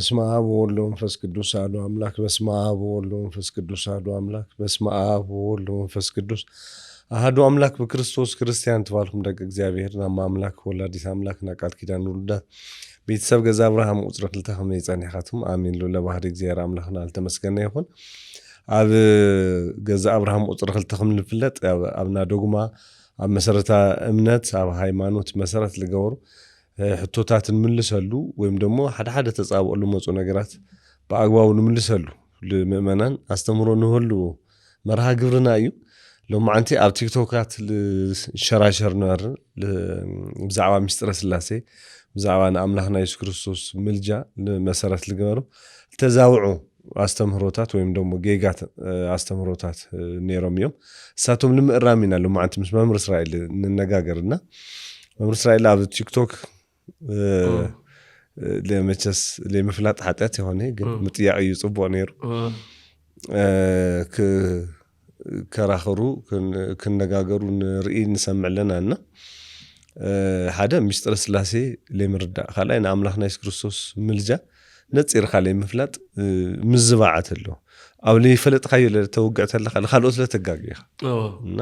በስመ አብ ወወልድ ወመንፈስ ቅዱስ አሐዱ አምላክ። በስመ አብ ወወልድ ወመንፈስ ቅዱስ አሐዱ አምላክ። በስመ አብ ወወልድ ወመንፈስ ቅዱስ አሐዱ አምላክ። በክርስቶስ ክርስቲያን ተባልኩም ደቂ እግዚአብሔር ናማ አምላክ ወላዲት አምላክ ና ቃል ኪዳን ውሉዳት ቤተሰብ ገዛ አብርሃም ቁጽረ ክልተ ኸመይ ይጸኒሓትም አሜን። ሎ ለባህሪ እግዚአብሔር አምላክና አልተመስገነ ይሁን። ኣብ ገዛ አብርሃም ቁጽረ ክልተ ኸም ንፍለጥ ኣብና ዶግማ ኣብ መሰረታ እምነት ኣብ ሃይማኖት መሰረት ልገበሩ ሕቶታት እንምልሰሉ ወይም ደግሞ ሓደ ተጻብቀሉ መጾ ነገራት በአግባቡ እንምልሰሉ ለምእመናን አስተምሮ ንሁሉ መርሃ ግብርና እዩ። ሎማዓንቲ ኣብ ቲክቶካት ሸራሸር ነር ብዛዕባ ምስጢረ ስላሴ ብዛዕባ አምላክና ኢየሱስ ክርስቶስ ምልጃ መሰረት ልገበሩ ተዛውዑ አስተምሮታት ወይም ደግሞ ጌጋት አስተምሮታት ነሮም እዮም። እሳቶም ንምእራሚና ሎማዓንቲ ምስ መምህር እስራኤል እንነጋገርና መምህር እስራኤል ኣብ ቲክቶክ ለመቸስ ለመፍላጥ ኃጢአት የሆነ ግን ምጥያቅ እዩ ጽቡቅ ነይሩ ከራኸሩ ክነጋገሩ ንርኢ ንሰምዕ ለናና ሓደ ምስጢረ ስላሴ ለምርዳ ካላይ ንኣምላክና ኢየሱስ ክርስቶስ ምልጃ ነጽርካ ለምፍላጥ ምዝባዓት ኣሎ ኣብ ለይፈለጥካዮ ለተወግዕት ኣለካ ካልኦት ለተጋግይኻ እና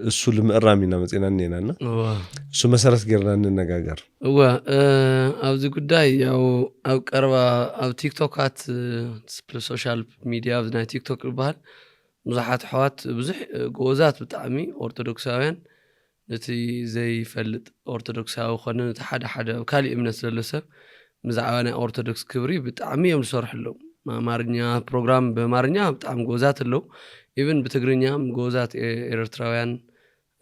እሱ ለምእራሚና መጽና ነናና እሱ መሰረት ገርና እንነጋገር ኣብዚ ጉዳይ ያው ኣብ ቀረባ ኣብ ቲክቶካት ሶሻል ሚዲያ ኣብ ናይ ቲክቶክ ዝበሃል ብዙሓት ኣሕዋት ብዙሕ ጎዛት ብጣዕሚ ኦርቶዶክሳውያን ነቲ ዘይፈልጥ ኦርቶዶክሳዊ ኮነ ነቲ ሓደ ካሊእ እምነት ዘሎ ሰብ ብዛዕባ ናይ ኦርቶዶክስ ክብሪ ብጣዕሚ እዮም ዝሰርሕሎም። አማርኛ ፕሮግራም በአማርኛ በጣም ጎዛት አለው ኢቭን በትግርኛም ጎዛት ኤርትራውያን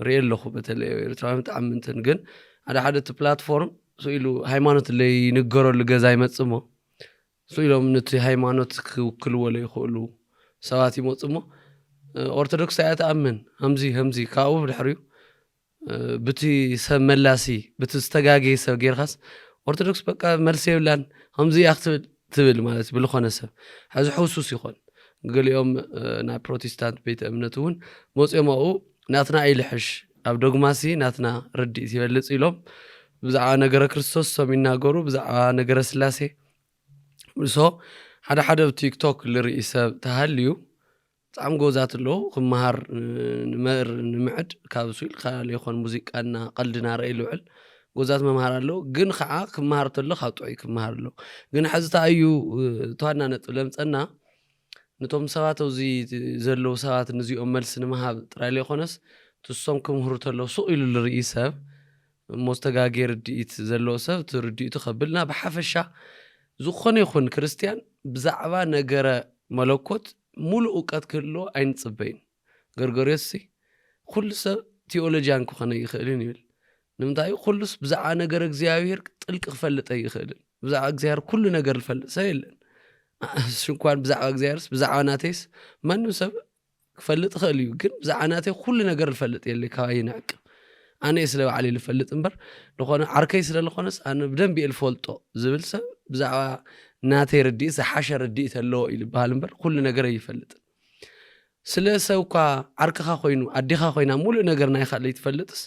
ሪል ለኹ በተለይ ኤርትራውያን በጣም እንትን ግን ሓደ ፕላትፎርም ሶይሉ ሃይማኖት ላይ ንገረሉ ገዛ ይመጽሞ ሶይሎም ነቲ ሃይማኖት ክውክልዎ ላይ ይኽእሉ ሰባት ይመጽሞ ኦርቶዶክስ አያተአምን همዚ ካኡ ድሕሪው ብቲ ሰብ መላሲ ብቲ ዝተጋገየ ሰብ ጌርኻስ ኦርቶዶክስ በቃ መልስ ይብላን همዚ ትብል ማለት ብልኾነ ሰብ ሓዚ ሕውሱስ ይኾን ገሊኦም ናይ ፕሮቴስታንት ቤተ እምነት እውን ሞጽሞኡ ናትና ኢልሕሽ ኣብ ዶግማሲ ናትና ርዲእ ይበልጽ ኢሎም ብዛዕባ ነገረ ክርስቶስ ሰም ይናገሩ ብዛዕባ ነገረ ስላሴ ሶ ሓደ ቲክቶክ ልርኢ ሰብ ተሃልዩ ጣም ጎዛት ሎ ክመሃር ንመር ንምዕድ ካብ ሱል ካል ይኾን ሙዚቃና ቀልድና ራእይ ልውዕል ጎዛት መምሃር ኣሎ ግን ከዓ ክመሃር ተሎ ካብጥይ ክመሃር ኣሎ ግን ሓዝታ እዩ ተዋና ነጥብ ለምጸና ነቶም ሰባት እዚ ዘለው ሰባት ነዚኦም መልስ ንምሃብ ጥራይ ለይኾነስ ትሶም ክምህሩ ተሎ ሱቅ ኢሉ ልርኢ ሰብ መስተጋገር ዲት ዘለው ሰብ ትርዲቱ ከብልና በሓፈሻ ዝኾነ ይኹን ክርስቲያን ብዛዕባ ነገረ መለኮት ሙሉ እውቀት ክህሎ አይንጽበይን ገርገርየሲ ኩሉ ሰብ ቴዎሎጂያን ክኾነ ይኽእልን ይብል ንምንታይ ኩሉስ ብዛዕባ ነገር እግዚአብሔር ጥልቅ ክፈልጥ ይኽእልን ብዛዕባ እግዚአብሔር ኩሉ ነገር ልፈልጥ ሰብ የለን ሽንኳን ብዛዕባ እግዚአብሔርስ ብዛዕባ ናቴስ ማንም ሰብ ክፈልጥ ይኽእል እዩ ግን ብዛዕባ ናቴ ኩሉ ነገር ልፈልጥ የለ ካባይ ናቅ ኣነ ስለ ባዕሊ ልፈልጥ እምበር ለኾነ ዓርከይ ስለ ለኾነስ ኣነ ብደንብ ልፈልጦ ዝብል ሰብ ብዛዕባ ናቴ ርዲእ ዝሓሸ ርዲእ ተለዎ ይልበሃል እምበር ኩሉ ነገር ይፈልጥ ስለ ሰውካ ዓርከኻ ኮይኑ ኣዲኻ ኮይና ሙሉ ነገር ናይ ካልእ ትፈልጥስ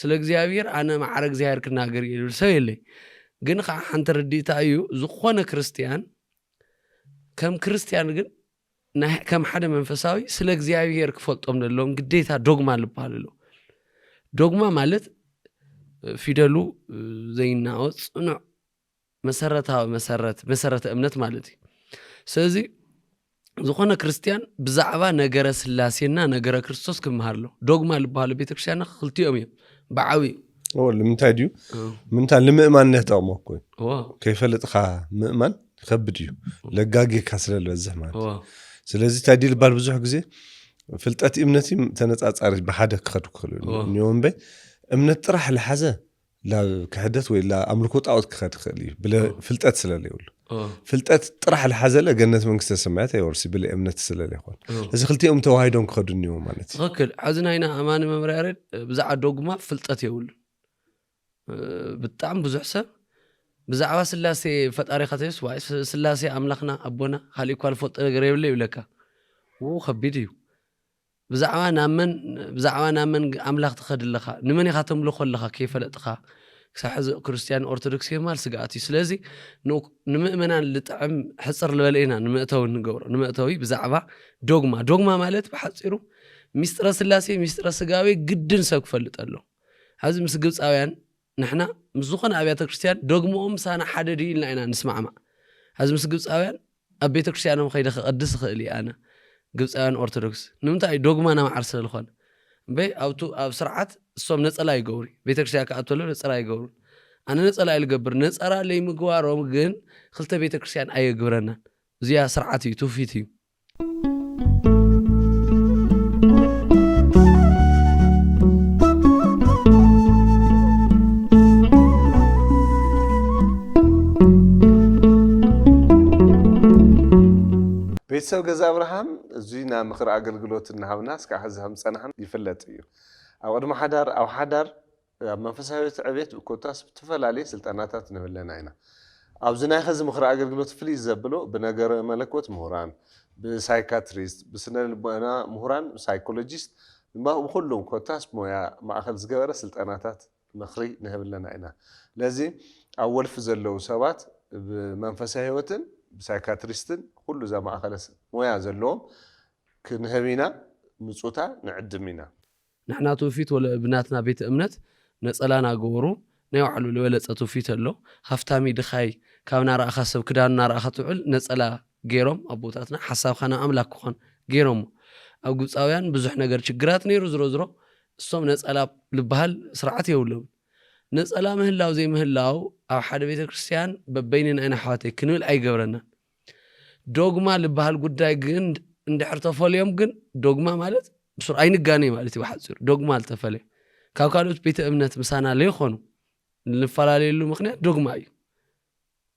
ስለ እግዚአብሔር ኣነ ማዕረ እግዚአብሔር ክናገር ይብል ሰብ የለ ግን ከዓ ሓንቲ ርዲእታ እዩ ዝኾነ ክርስቲያን ከም ክርስቲያን ግን ከም ሓደ መንፈሳዊ ስለ እግዚአብሔር ክፈልጦም ደሎም ግዴታ ዶግማ ልባል ኣሎ ዶግማ ማለት ፊደሉ ዘይናወጽ ጽኑዕ መሰረታዊ መሰረተ እምነት ማለት እዩ ስለዚህ ዝኾነ ክርስቲያን ብዛዕባ ነገረ ስላሴና ነገረ ክርስቶስ ክመሃርሎ ዶግማ ልባል ቤተክርስቲያና ክልቲኦም እዮም በዓዊ ለምንታይ ድዩ ምንታይ ለምእማን ነህጣው ማኮይ ከይፈልጥኻ ምእማን ከብድ እዩ ለጋጊ ካስለል በዝህ ማለት ስለዚህ ታዲል ባል ብዙሕ ግዜ ፍልጠት እምነቲ ተነጻጻሪ በሓደ ክኸዱ ክኽሉ ንዮም በይ እምነት ጥራሕ ለሓዘ ላ ክህደት ወይ ላ አምልኮ ጣዖት ክኸድ ክኽእል እዩ ብለ ፍልጠት ስለለ ይብሉ ፍልጠት ጥራሕ ለሓዘ ለገነት መንግስተ ሰማያት አይወርሲ ብለ እምነት ስለለ ይኾን እዚ ክልቲኦም ተዋሂዶም ክኸዱ ንዮም ማለት ትክክል ሓዝናይና ኣማን መምርያ ያሬድ ብዛዕባ ዶግማ ፍልጠት ይውሉ ብጣም ብዙሕ ሰብ ብዛዕባ ስላሴ ፈጣሪ ኸተስ ወይ ስላሴ አምላክና አቦና ካሊእ ኳል ፎጥ ነገር ይብለ ይብለካ ከቢድ እዩ ብዛዕባ ናመን አምላክ ተኸድለኻ ንመን ኢኻ ተምልኾ ኣለኻ ከይፈለጥኻ كسحز كريستيان أرثوذكس يمال سقاتي سلازي نمؤمنا لطعم حصر لبلينا نمأتوي نقبر نمأتوي بزعبة دوغما مالت بحصيرو مستر سلاسي مستر سقاوي جدًا سوق فلتقله هذا مسجوز أويان نحنا مزوقنا أبيات كريستيان دوغمهم سانا حددي لنا نسمع مع هذا مسجوز أويان أبيات كريستيان مخيدة قدس خلي أنا جوز أويان أرثوذكس نمتى دوغما أنا مع عرس الخوان بي أو سرعات الصوم نسأله يقولي بيت كريستيان كأتولو نسأله يقول أنا نسأله الجبر نسأله لي مقوارهم جن خلت بيت كريستيان أي جبرنا زيا سرعتي توفيتي ቤተሰብ ገዛ አብርሃም እዚና ምክር አገልግሎት እናሃብናስ ካሕዝሃም ጸናሕን ይፍለጥ እዩ ኣብ ቅድሚ ሓዳር ኣብ ሓዳር መንፈሳዊ ዕቤት ኮታስ ተፈላለየ ስልጣናታት ንብለና ኢና ኣብዚ ናይ ኸዚ ምክር አገልግሎት ፍልይ ዘብሎ ብነገረ መለኮት ምሁራን ብሳይካትሪስት ብስነ ልቦና ምሁራን ሳይኮሎጂስት ብኩሎም ኮታስ ሞያ ማእኸል ዝገበረ ስልጣናታት ምክሪ ንህብለና ኢና ለዚ ኣብ ወልፊ ዘለው ሰባት ብመንፈሳዊ ህይወትን بسايكاتريستن كل زي ما أخلص ويا زلهم كنهبينا مصوتا نعدمينا نحنا توفيت ولا بناتنا بيت أمنت نسألنا جورو نوعلو الولد توفيت له هفتامي دخاي كابنا رأى خاصة كدانا رأى خطول نسأله جيرم أبوتاتنا حساب خنا أملاك خان جيرم أو جزء أويان بزح نجار شجرات نيرو زرو الصوم نسأله لبهال سرعتي ولهم نسأله مهلاو زي مهلاو أو حدا بيت كريستيان ببيننا أنا حواتي كنول أي جبرنا دوغما لبهال قداي جن عند حرتفال يوم جن دوغما مالت بسرعة أي نجاني مالتي واحد زور دوغما التفالي كاوكالوت بيت أمنت مسانا ليه خونو الفلالي اللي مخنيا دوغما أي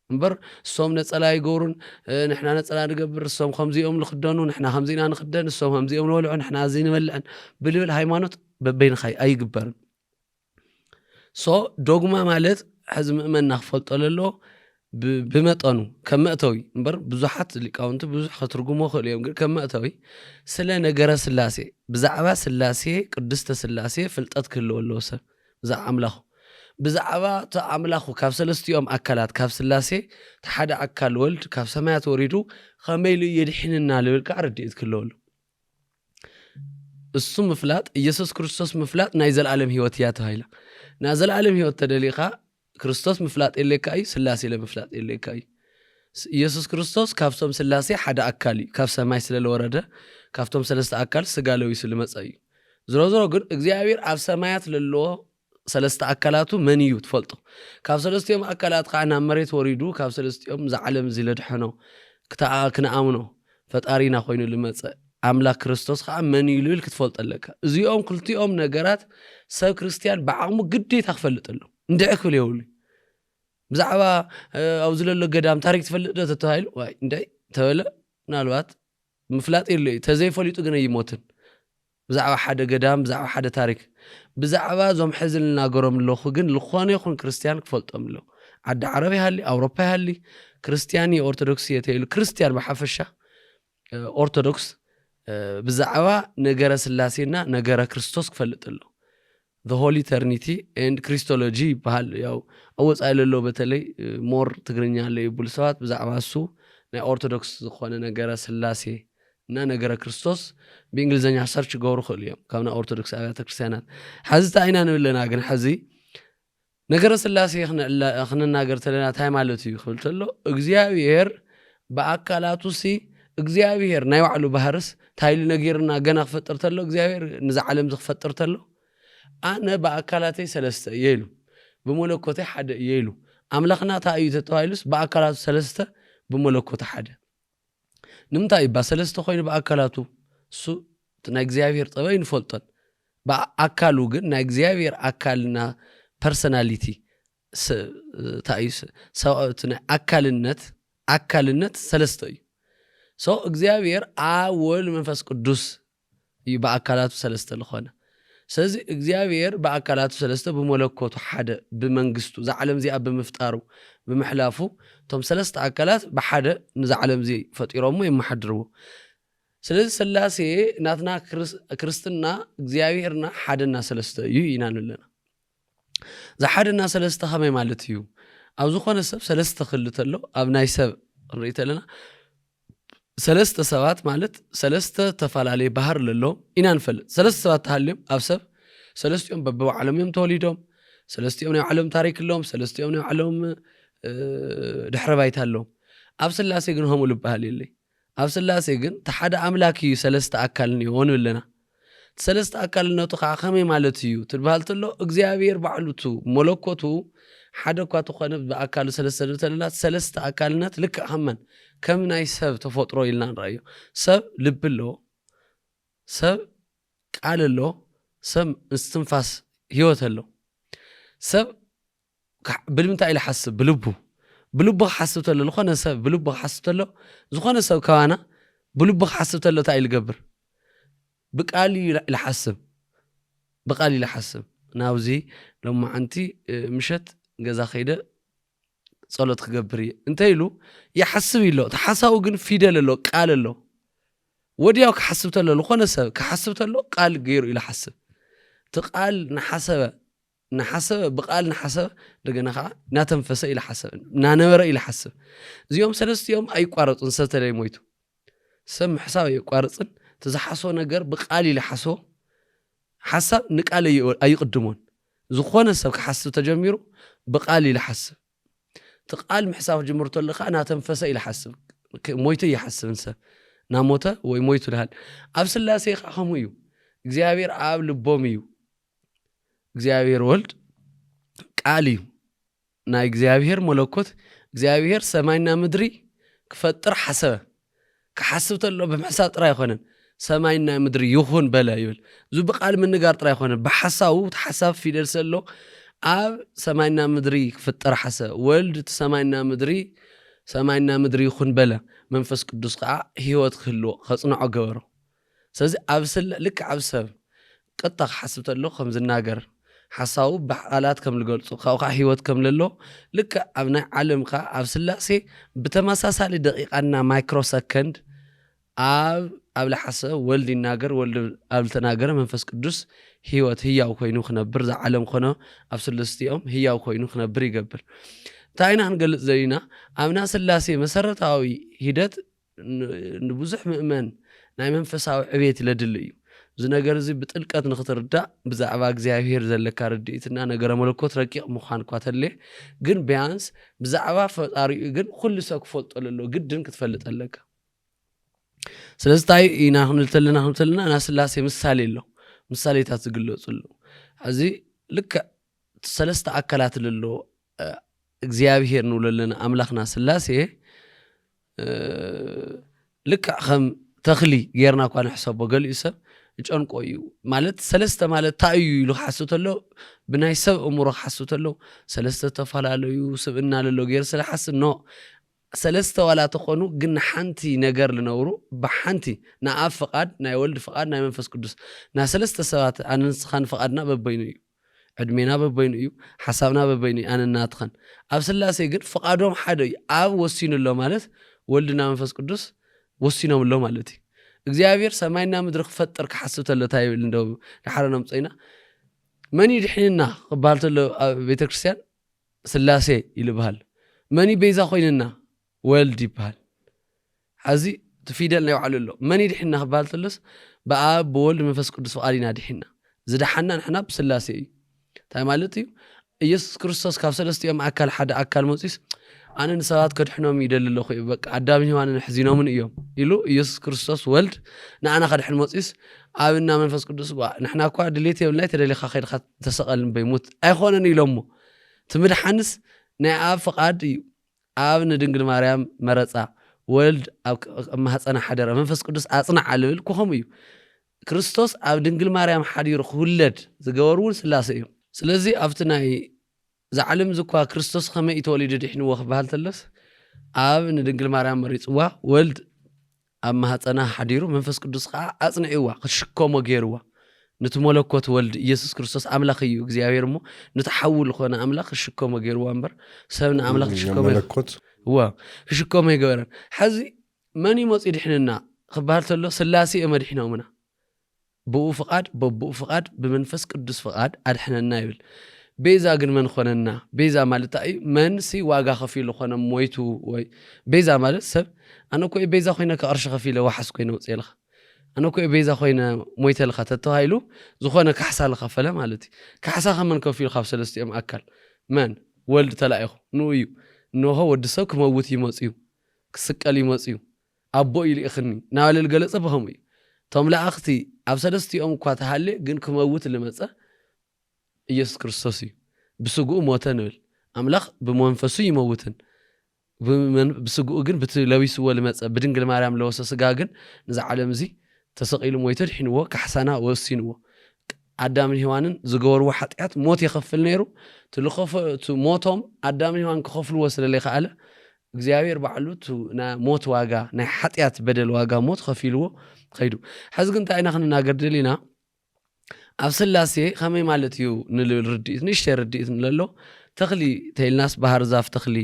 مبر الصوم نسأله يقولون نحنا نسأله نقبر الصوم 5 يوم لخدانو نحنا 5 أنا خدان الصوم 5 يوم نولعون نحنا عايزين ملعن بليل هايمانوت ببين خاي أي جبر دوغما مالت حزم من نخفلت له بمطنو كمأتوي مبر بزحت لقاونت بزح خطرغمو خليهم كمأتوي سلا نجر سلاسي بزعبا سلاسي قدست سلاسي فلطت كله لوسه بزع املاخ بزعبا تعملاخو كاف سلستيوم اكلات كاف سلاسي تحد اكل ولد كاف سمايات وريدو خميل يدحننا لبلك عرديت كله الصم مفلات يسوع كريستوس مفلات نايزل عالم هيوتيات هايلا نازل عالم هيوت تدليقا كريستوس مفلات إلي كاي سلاسي لمفلات إلي كاي يسوع كريستوس كافتم سلاسي حدا أكالي كاف سماي سلال ورده كافتم سلسة أكال سقالو يسلمت أي زرو قل إغزيابير عف سمايات للو سلسة أكالاتو منيو تفلطو كاف سلسة يوم أكالات قاعنا مريت وريدو كاف سلسة يوم زعلم زيلد حنو كنا آمنو فتقارينا خوينو لمت أملاك كريستوس خا منيو ليل كتفلط لك زيوم كلتي يوم نجارات سو كريستيان بعمو قدي تخفلت له ندعك ليولي بزعبا أو زللو قدام تاريخ تفلت تتهايل واي ندعي تولى نالوات مفلات إلي تزي فليتو قنا يموتن بزعبا حدا قدام بزعبا حدا تاريخ بزعبا زوم حزلنا قرم اللو خقن لخواني يخون كريستيان كفلتهم له عد عربي هالي أوروبا هالي كريستياني أرثوذكسية تيلو كريستيان بحفشة أرثوذكس بزعبا نجارة سلاسينا نجارة كريستوس كفلت له the holy eternity and christology بحال ያው أوز አይለሎ በተለይ ሞር ትግርኛ ላይ ቡልሳት በዛዕባሱ ናይ ኦርቶዶክስ ዝኾነ ነገረ ስላሴ እና ነገረ ክርስቶስ በእንግሊዘኛ ሰርች ገውሩ ኸልዮም ካብና ኦርቶዶክስ አብያተ ክርስቲያናት ሐዝታ አይና ንብለና ግን ሐዚ ነገረ ስላሴ خنናገር ተለና ታይ ማለት እዩ ኸልተሎ እግዚአብሔር በአካላቱ ሲ እግዚአብሔር ናይ ዋዕሉ ባህርስ ታይል ነገርና ገና ክፈጥር ተሎ እግዚአብሔር ንዛ ዓለም ዝፈጥር ተሎ أنا بأكلاتي سلسة يلو بملكوتي حدا يلو أملاخنا تأيي تتوالس بأكلاتو سلسة بملكوتي حدا نمتاي بسلسة خوين بأكلاتو سو تناكزيافير طبعين فلطن بأكلو جن ناكزيافير أكلنا personality تأيس سواء تنا أكلنت سلسة سو إكزيافير أول منفس قدوس يبقى أكلاتو سلسة لخونا سلزي إغزيابير بأكالاتو سلسته بملكوتو حدا بمنقستو زي عالم زي بمفتارو بمحلافو توم سلسته أكالات بحدا نزا عالم زي فتيرومو يمحدرو سلزي سلاسي ناتنا كريستنا إغزيابيرنا حدنا سلسته ينانو لنا زحدنا سلسته خمي مالتيو أو زخون السب سلسته خلتلو أو نايسب ريت لنا سلسته سوات مالت سلسته تفعل عليه بحر للو إنا نفل سلسته سوات تعلم أو سب سلسته يوم ببوا علم يوم توليدهم سلسته يوم علم تاريخ اللهم سلسته يوم علم دحر بايت اللهم أو سلاسي جنهم ولبها لي أو سلاسي جن تحد أملاكي سلسته أكلني هون لنا سلسته أكلنا تقع خمي مالتيو تبهالتلو إجزاء بعلوتو ملكوتو حدا كاتو خنب بأكل سلسلة سلسة أكلنا لك همن كم نايسب تفطرو إلنا رأيه سب لب له سب قال له سب استنفاس هيوت له سب بالمتاع إلى حسب بلبه حسبت له لخنا سب بلبه حسبت له زخنا سب كوانا بلبه حسبت له تايل قبر بقالي لحسب ناوزي لما أنتي مشت جزا خيدة صلت خجبري انتيلو يحسب له تحسوا جن فيدل له قال له ودياك حسبت له خنا سب كحسبت له قال غير إلى حسب تقال نحسب بقال نحسب دغنا خا ناتنفس إلى حسب نانبر إلى حسب زيوم سلست يوم أي قارط انسته لي مويتو سم حساب يقارصن تزحسو ነገር بقال إلى حسو حسب نقال أيقدمون زخونه سب كحسب تجميرو بقال إلى حسب تقال محساب جمرته لخ أنا تنفس إلى حسب مويته يحسب انسى ناموته وي مويته لهال أب سلاسي خميو እግዚአብሔር አብ ልቦምዩ እግዚአብሔር ወልድ ቃልዩ ናይ እግዚአብሔር መለኮት እግዚአብሔር ሰማይና ምድሪ ክፈጥር ሓሰበ ክሓስብ ተሎ በመሕሳብ ጥራ ይኾነን ሰማይና ምድሪ ይኹን በለ ይብል ዙ በቃል ምንጋር ጥራ ይኾነን በሐሳቡ ተሐሳብ ፊደል ሰሎ አብ ሰማይና ምድሪ ክፈጥር ሓሰበ ወልድ ሰማይና ምድሪ ይኹን በለ መንፈስ ቅዱስ ከዓ ህይወት ክህልዎ ከጽንዖ ገበሮ ስለዚህ አብስል ልክ አብሰብ ቀጣ ሓስብ ተሎ ከም ዝናገር ሓሳቡ በቃላት ከም ልገልጹ ካውካ ህይወት ከም ለሎ ልክ ኣብና ዓለምካ ኣብ ስላሴ በተመሳሳሊ ደቂቃና ማይክሮ ሰከንድ ኣብ ለሐሰብ ወልድ ይናገር ወልድ ኣብ ተናገረ መንፈስ ቅዱስ ህይወት ህያው ኮይኑ ክነብር ዘዓለም ኮነ ኣብ ስልስቲኦም ህያው ኮይኑ ክነብር ይገብር ታይና እንገልጽ ዘይና ኣብና ስላሴ መሰረታዊ ሂደት ንብዙሕ ምእመን ናይ መንፈሳዊ ዕቤት ለድል እዩ ዝነገር እዚ ብጥልቀት ንኽትርዳ ብዛዕባ እግዚአብሔር ዘለካ ርድኢትና ነገረ መለኮት ረቂቕ ምዃን ኳተለ ግን ቢያንስ ብዛዕባ ፈጣሪኡ ግን ኩሉ ሰብ ክፈልጦ ለሎ ግድን ክትፈልጥ ኣለካ ስለዚህ ታይ ኢና ክንልተልና ና ስላሴ ምሳሌ ኣሎ ምሳሌታት ዝግለጹሉ እዚ ልክ ሰለስተ አካላት ለሎ እግዚአብሔር ነው ለለና አምላክና ስላሴ ልክ ከም ተኽሊ ጌርና ኳን ሕሰቦ ገልዩ ሰብ ጨንቆዩ ማለት ሰለስተ ማለት ታዩ ኢሉ ሓስብ ተሎ ብናይ ሰብ እምሮ ሓስብ ተሎ ሰለስተ ተፈላለዩ ስብእና ለሎ ጌር ስለ ሓስብ ኖ ሰለስተ ዋላ ተኾኑ ግን ሓንቲ ነገር ልነብሩ ብሓንቲ ንኣብ ፍቃድ ናይ ወልድ ፍቃድ ናይ መንፈስ ቅዱስ ና ሰለስተ ሰባት ኣንስኻን ፍቃድና በበይኑ እዩ ዕድሜና በበይኑ እዩ ሓሳብና በበይኑ እዩ ኣነናትኸን ኣብ ስላሴ ግን ፍቃዶም ሓደ እዩ ኣብ ወሲኑሎ ማለት ወልድና መንፈስ ቅዱስ ወሲኖምሎ ማለት እዩ እግዚአብሔር ሰማይና ምድሪ ክፈጥር ክሓስብ ተሎ ታይ ይብል እንደው ድሓረና ምጽይና መኒ ድሕንና ክባል ተሎ ቤተክርስቲያን ስላሴ ይልባል መኒ ቤዛ ኮይንና ወልድ ይባል ሓዚ ትፊደል ናይ ባዕሉ መኒ ድሕንና ክባል ተሎስ በአብ በወልድ መንፈስ ቅዱስ ፍቃድና ድሕንና ዝድሓና ንሕና ብስላሴ እዩ ታይ ማለት እዩ ኢየሱስ ክርስቶስ ካብ ሰለስቲኦም አካል ሓደ አካል መጽይስ አነ ንሰባት ከድሕኖም ይደል ለኹ በቃ አዳም ሔዋንን ሕዚኖምን እዮም ኢሉ ኢየሱስ ክርስቶስ ወልድ ንአና ከድሕን መጽይስ አብና መንፈስ ቅዱስ ንሕና እኳ ድሌት የብልናይ ተደሊኻ ኸይድኻ ተሰቐልን በይሙት ኣይኾነን ኢሎሞ ትምድሓንስ ናይ አብ ፍቃድ እዩ አብ ንድንግል ማርያም መረፃ ወልድ ኣብ ማህፀና ሓደረ መንፈስ ቅዱስ አጽናዕ ልብል ኮኸም እዩ ክርስቶስ ኣብ ድንግል ማርያም ሓዲሩ ክውለድ ዝገበሩን ስላሴ እዩ ስለዚህ ኣብቲ ናይ زعلم زكوا كريستوس خمي يتولد دحين وخ بهالتلس آب ندنقل مريم مريضوا ولد أما هاتنا حديرو منفس قدوس قا أصنعوا خشكو مغيروا نتملكوت ولد يسوع كريستوس أملاك يو እግዚአብሔር ሞ نتحول خونا أملاك خشكو مغيروا أمبر سبنا أملاك خشكو ملكوت هو خشكو مغيرن حزي ماني موصي دحيننا خبالتلو سلاسي امدحنا منا بو فقاد بمنفس قدوس فقاد أدحننا يبل ቤዛ ግን መን ኾነና ቤዛ ማለት ታይ መንሲ ዋጋ ከፊሉ ኾነ ሞይቱ ወይ ቤዛ ማለት ሰብ ኣነ ኮ ቤዛ ኮይነ ከርሽ ከፊለ ወሓስ ኮይነ ወፅልኻ ኣነ ኮ ቤዛ ኮይነ ሞይተልኻ ተተባሂሉ ዝኾነ ካሕሳ ለኸፈለ ማለት እዩ ካሕሳ ከመን ከፊሉ ካብ ሰለስቲኦም ኣካል መን ወልድ ተላኢኹ ንኡ እዩ ንሆ ወዲ ሰብ ክመውት ይመጽዩ ክስቀል ይመጽዩ ኣቦ ኢሉ ይኽኒ ናበለ ገለጸ በኸም እዩ ቶም ለኣኽቲ ኣብ ሰለስቲኦም እኳ ተሃለ ግን ክመውት ልመጸ ኢየሱስ ክርስቶስ እዩ ብስጉኡ ሞተ ንብል ኣምላኽ ብመንፈሱ ይመውትን ብስጉኡ ግን ብትለዊስዎ ልመጸ ብድንግል ማርያም ለወሰ ስጋ ግን ነዚ ዓለም እዚ ተሰቂሉ ሞይቱ ድሕንዎ ካሕሳና ወሲንዎ ኣዳምን ሔዋንን ዝገበርዎ ሓጢኣት ሞት ይኸፍል ነይሩ ሞቶም ኣዳምን ሔዋን ክኸፍልዎ ስለለይከኣለ እግዚአብሔር ባዕሉ ሞት ዋጋ ናይ ሓጢኣት በደል ዋጋ ሞት ከፊልዎ ኸይዱ ሕዚ ግን እንታይ ኢና ክንናገር ደሊና ኣብ ስላሴ ከመይ ማለት እዩ ንልብል ርድኢት ንእሽተይ ርድኢት ንለሎ ተኽሊ ተይልናስ ባህር ዛፍ ተኽሊ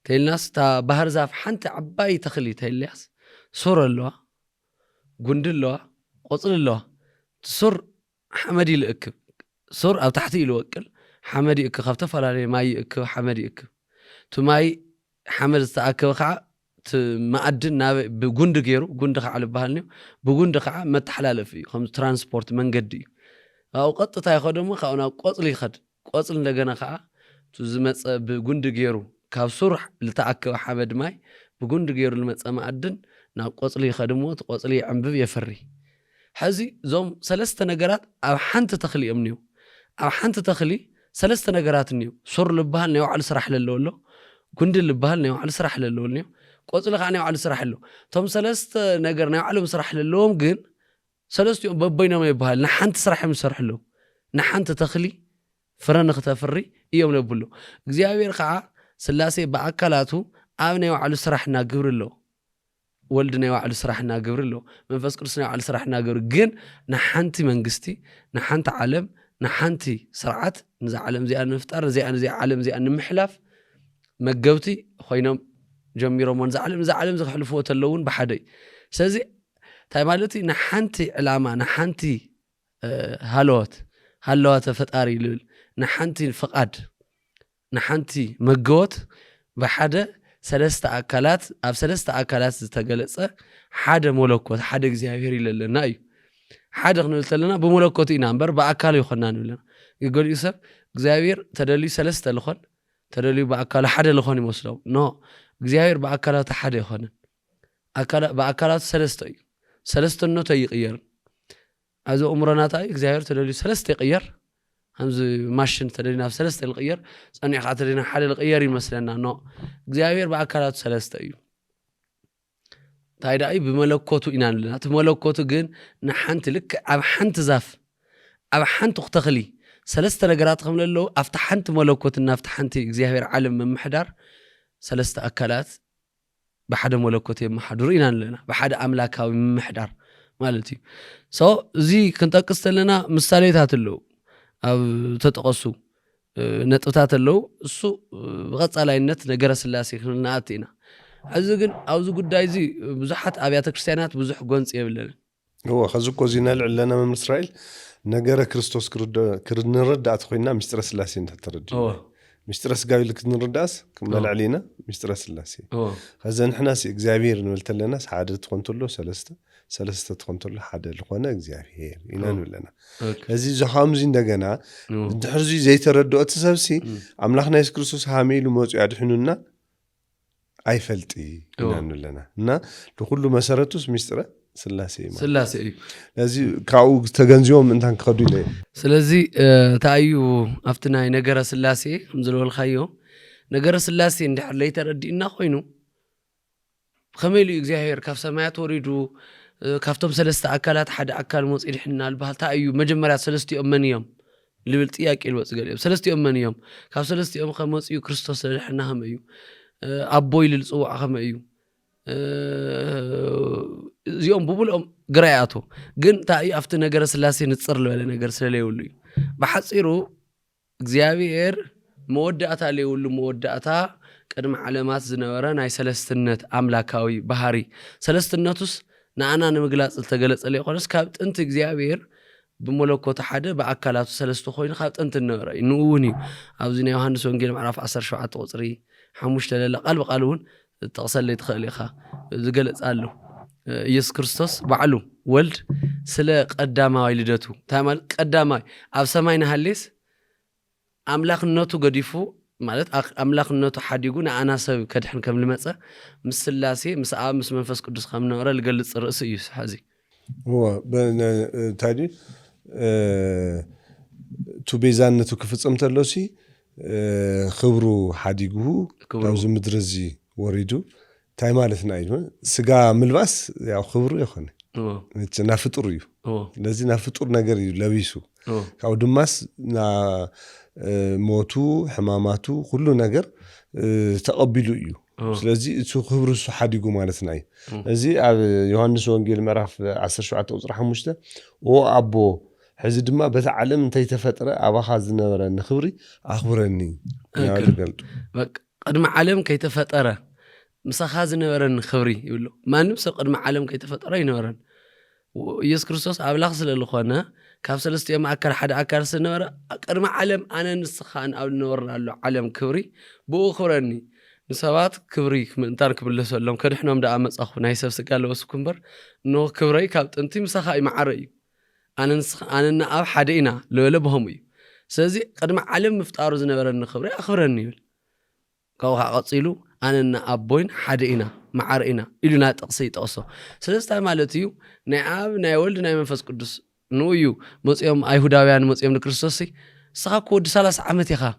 ተይልናስ ታ ባህር ዛፍ ሓንቲ ዓባይ ተኽሊ ተይልያስ ሱር ኣለዋ ጉንዲ ኣለዋ ቆፅሊ ኣለዋ ሱር ሓመድ ይልእክብ ሱር ኣብ ታሕቲ ይልወቅል ሓመድ ይእክብ ካብ ተፈላለየ ማይ ይእክብ ሓመድ ይእክብ ቱ ማይ ሓመድ ዝተኣከበ ከዓ ማዕድን ናብ ብጉንዲ ገይሩ ጉንዲ ከዓ ልበሃል ነዮ ብጉንዲ ከዓ መተሓላለፊ እዩ ከም ትራንስፖርት መንገዲ እዩ ኣብ ቀጥታ ይኸዶ እሞ ካብኡ ናብ ቆፅሊ ይኸድ ቆፅሊ እንደገና ከዓ ዝመፀ ብጉንዲ ገይሩ ካብ ሱር ዝተኣከበ ሓመድ ማይ ብጉንዲ ገይሩ ዝመፀ ማዕድን ናብ ቆፅሊ ይኸድ እሞ እቲ ቆፅሊ ይዕንብብ የፈሪ ሕዚ እዞም ሰለስተ ነገራት ኣብ ሓንቲ ተኽሊ እዮም እኒው ኣብ ሓንቲ ተኽሊ ሰለስተ ነገራት እኒው ሱር ልበሃል ናይ ባዕሉ ስራሕ ዘለዎ ኣሎ ጉንዲ ልበሃል ናይ ባዕሉ ስራሕ ዘለዎ እኒው ቆፅሊ ከዓ ናይ ባዕሉ ስራሕ ኣሎ እቶም ሰለስተ ነገር ናይ ባዕሎም ስራሕ ዘለዎም ግን ሰለስቲኦም በበይኖም ይበሃል ንሓንቲ ስራሕ እዮም ዝሰርሑ ኣለዉ ንሓንቲ ተኽሊ ፍረ ንኽተፍሪ እዮም ለብሎ እግዚኣብሔር ከዓ ስላሴ ብኣካላቱ ኣብ ናይ ባዕሉ ስራሕ እናግብር ኣሎ ወልድ ናይ ባዕሉ ስራሕ እናግብር ኣሎ መንፈስ ቅዱስ ናይ ባዕሉ ስራሕ እናግብር ግን ንሓንቲ መንግስቲ ንሓንቲ ዓለም ንሓንቲ ስርዓት ነዚ ዓለም እዚኣ ንምፍጣር ነዚ ዓለም እዚኣ ንምሕላፍ መገብቲ ኮይኖም ጀሚሮም ነዚ ዓለም ዝክሕልፍዎ ተለውን ብሓደ እዩ ስለዚ እንታይ ማለት እዩ ንሓንቲ ዕላማ ንሓንቲ ሃለወት ፈጣሪ ልብል ንሓንቲ ፍቃድ ንሓንቲ መገወት ብሓደ ሰለስተ ኣካላት ኣብ ሰለስተ ኣካላት ዝተገለጸ ሓደ መለኮት ሓደ እግዚአብሔር ይለለና እዩ ሓደ ክንብል ተለና ብመለኮት ኢና እምበር ብኣካል ይኾንና ንብለና ይገሊኡ ሰብ እግዚአብሔር ተደልዩ ሰለስተ ልኾን ተደልዩ ብኣካሉ ሓደ ልኾን ይመስሎም ኖ እግዚአብሔር ብኣካላቱ ሓደ ይኾንን ብኣካላቱ ሰለስተ እዩ ሰለስተነቱ ኣይቕየርን ኣብዚ እምሮናታ እግዚአብሔር ተደልዩ ሰለስተ ይቕየር ከምዚ ማሽን ተደልዩ ናብ ሰለስተ ይቕየር ፀኒዕ ከዓ ተደልዩ ሓደ ይቕየር ይመስለና ኖ እግዚአብሔር ብኣካላቱ ሰለስተ እዩ እንታይ ዳኢ ብመለኮቱ ኢና ንብለና እቲ መለኮቱ ግን ንሓንቲ ልክ ኣብ ሓንቲ ዛፍ ኣብ ሓንቲ ተኽሊ ሰለስተ ነገራት ከም ዘለዉ ኣብቲ ሓንቲ መለኮትና ኣብቲ ሓንቲ እግዚአብሔር ዓለም ምምሕዳር ሰለስተ ኣካላት ብሓደ መለኮት የመሓድሩ ኢና ንብለና ብሓደ ኣምላካዊ ምምሕዳር ማለት እዩ ሶ እዚ ክንጠቅስ ተለና ምሳሌታት ኣለዉ ኣብ ተጠቐሱ ነጥብታት ኣለዉ እሱ ብቐጻላይነት ነገረ ስላሴ ክንብል ንኣቱ ኢና ሕዚ ግን ኣብዚ ጉዳይ እዚ ብዙሓት ኣብያተ ክርስቲያናት ብዙሕ ጎንፂ የብለንን ከዚ እኮ እዚ ነልዕል ኣለና መምህር እስራኤል ነገረ ክርስቶስ ክንርዳእ ኮይና ምስጢረ ስላሴ እንተተረድዩ ምስጢረ ስጋዊ ክንርዳእስ ክመልዕሊና ምስጢረ ስላሴ ከዚ ንሕናስ እግዚአብሔር ንብል ተለና ሓደ ትኾን ተሎ ሰለስተ ትኾን ተሎ ሓደ ዝኾነ እግዚአብሔር ኢና ንብለና ከዚ ዝኸምዚ እንደገና ድሕርዚ ዘይተረድኦ እቲ ሰብሲ ኣምላኽና ኢየሱስ ክርስቶስ ሃመኢሉ መፅኡ ያድሕኑና ኣይፈልጢ ኢና ንብለና እና ንኩሉ መሰረቱስ ምስጢረ ስላሴ እዩ እዚ ካብኡ ተገንዚቦም እንታን ክኸዱ ኢለ ስለዚ ታዩ ኣብቲ ናይ ነገረ ስላሴ ከምዝለወልካዮ ነገረ ስላሴ እንድሕር ለይተረዲእና ኮይኑ ከመይ ኢሉ እግዚአብሔር ካብ ሰማያት ወሪዱ ካብቶም ሰለስተ ኣካላት ሓደ ኣካል መፅኡ ይድሕንና ዝበሃል ታዩ መጀመርያ ሰለስቲኦም መን እዮም ልብል ጥያቄ ልወፅእ ገሊኦም ሰለስቲኦም መን እዮም ካብ ሰለስቲኦም ከመፅኡ ክርስቶስ ዝድሕንና ከመይ እዩ ኣቦ ኢሉ ዝፅዋዕ ከመይ እዩ እዚኦም ብብልኦም ግራያቶ ግን እንታይ ኣብቲ ነገረ ስላሴ ንፅር ዝበለ ነገር ስለለይብሉ እዩ ብሓፂሩ እግዚአብሔር መወዳእታ ለይብሉ መወዳእታ ቅድሚ ዓለማት ዝነበረ ናይ ሰለስትነት ኣምላካዊ ባህሪ ሰለስትነቱስ ንኣና ንምግላፅ ዝተገለጸ ለይኮነስ ካብ ጥንቲ እግዚአብሔር بملكوت حدا بأكلات سلسته خوين خابت أنت النور نوني عاوزين يوحنس وانجيل معرف 10 شعات قصري حموش تلا قلب قالون تغسل لي تخلي خا زقلت قالو يسوع كريستوس بعلو ولد سلا قداماي لدته تعمل قداماي أب سماينا هالليس أملاخنته قديفو مالت أملاخنته حديقون أنا سوي كدحن كم لمسة مسلاسي مسعى مس منفس قدس خمنا ورا اللي قلت الرئيس يوسف حزي هو تاني تو بيزانته كفصمت لوسي خبرو حديقو لوز مدرزي وريدو تاي مالتنا ايدو سغا ملباس ያው خبرو يخون نتنا فطور يو لذي نا فطور ነገር ለቢሱ ካው ድማስ ና ሞቱ ሕማማቱ ሁሉ ነገር ተቀቢሉ እዩ ስለዚህ እሱ خبሩ እሱ حديقو ማለትና እዩ እዚ ኣብ ዮሐንስ ወንጌል ምዕራፍ 17 ቁጥር 5 ኦ አቦ ሕዚ ድማ በታ ዓለም እንታይ ተፈጠረ ኣባኻ ዝነበረኒ خبሪ ኣኽብረኒ ያልገልጡ በቃ ቅድመ ዓለም ከይተፈጠረ مسخ ዝነበረን خبري ይብሉ ማንም ሰብ ቅድመ ዓለም ከይተፈጠረ ይነበረን ኢየሱስ ክርስቶስ ኣብላኽ ስለልኾነ ካብ ሰለስቲኦም ኣካል ሓደ ኣካል ስለነበረ ቅድመ ዓለም ኣነ ንስኻን ኣብ ነበርናሉ ዓለም ክብሪ ብኡ ክብረኒ ንሰባት ክብሪ ምንታር ክብለሰሎም ከድሕኖም ዳ ኣመጻኹ ናይ ሰብ ስጋ ለወስኩ እምበር ኖ ክብረይ ካብ ጥንቲ ምሳኻ ይማዓረ እዩ ኣነና ኣብ ሓደ ኢና ለወለ ብሆም እዩ ስለዚ ቅድመ ዓለም ምፍጣሩ ዝነበረን ክብሪ ኣኽብረኒ ይብል ካው ቀፂሉ أنا أبوين حدينا معرئنا إلنا تقصي تقصو سلسة مالتيو نعاب نايولد ناي منفس قدس نويو مصيوم أيهوداويان مصيوم لكريستوسي ساقو دي 3 عامت يخا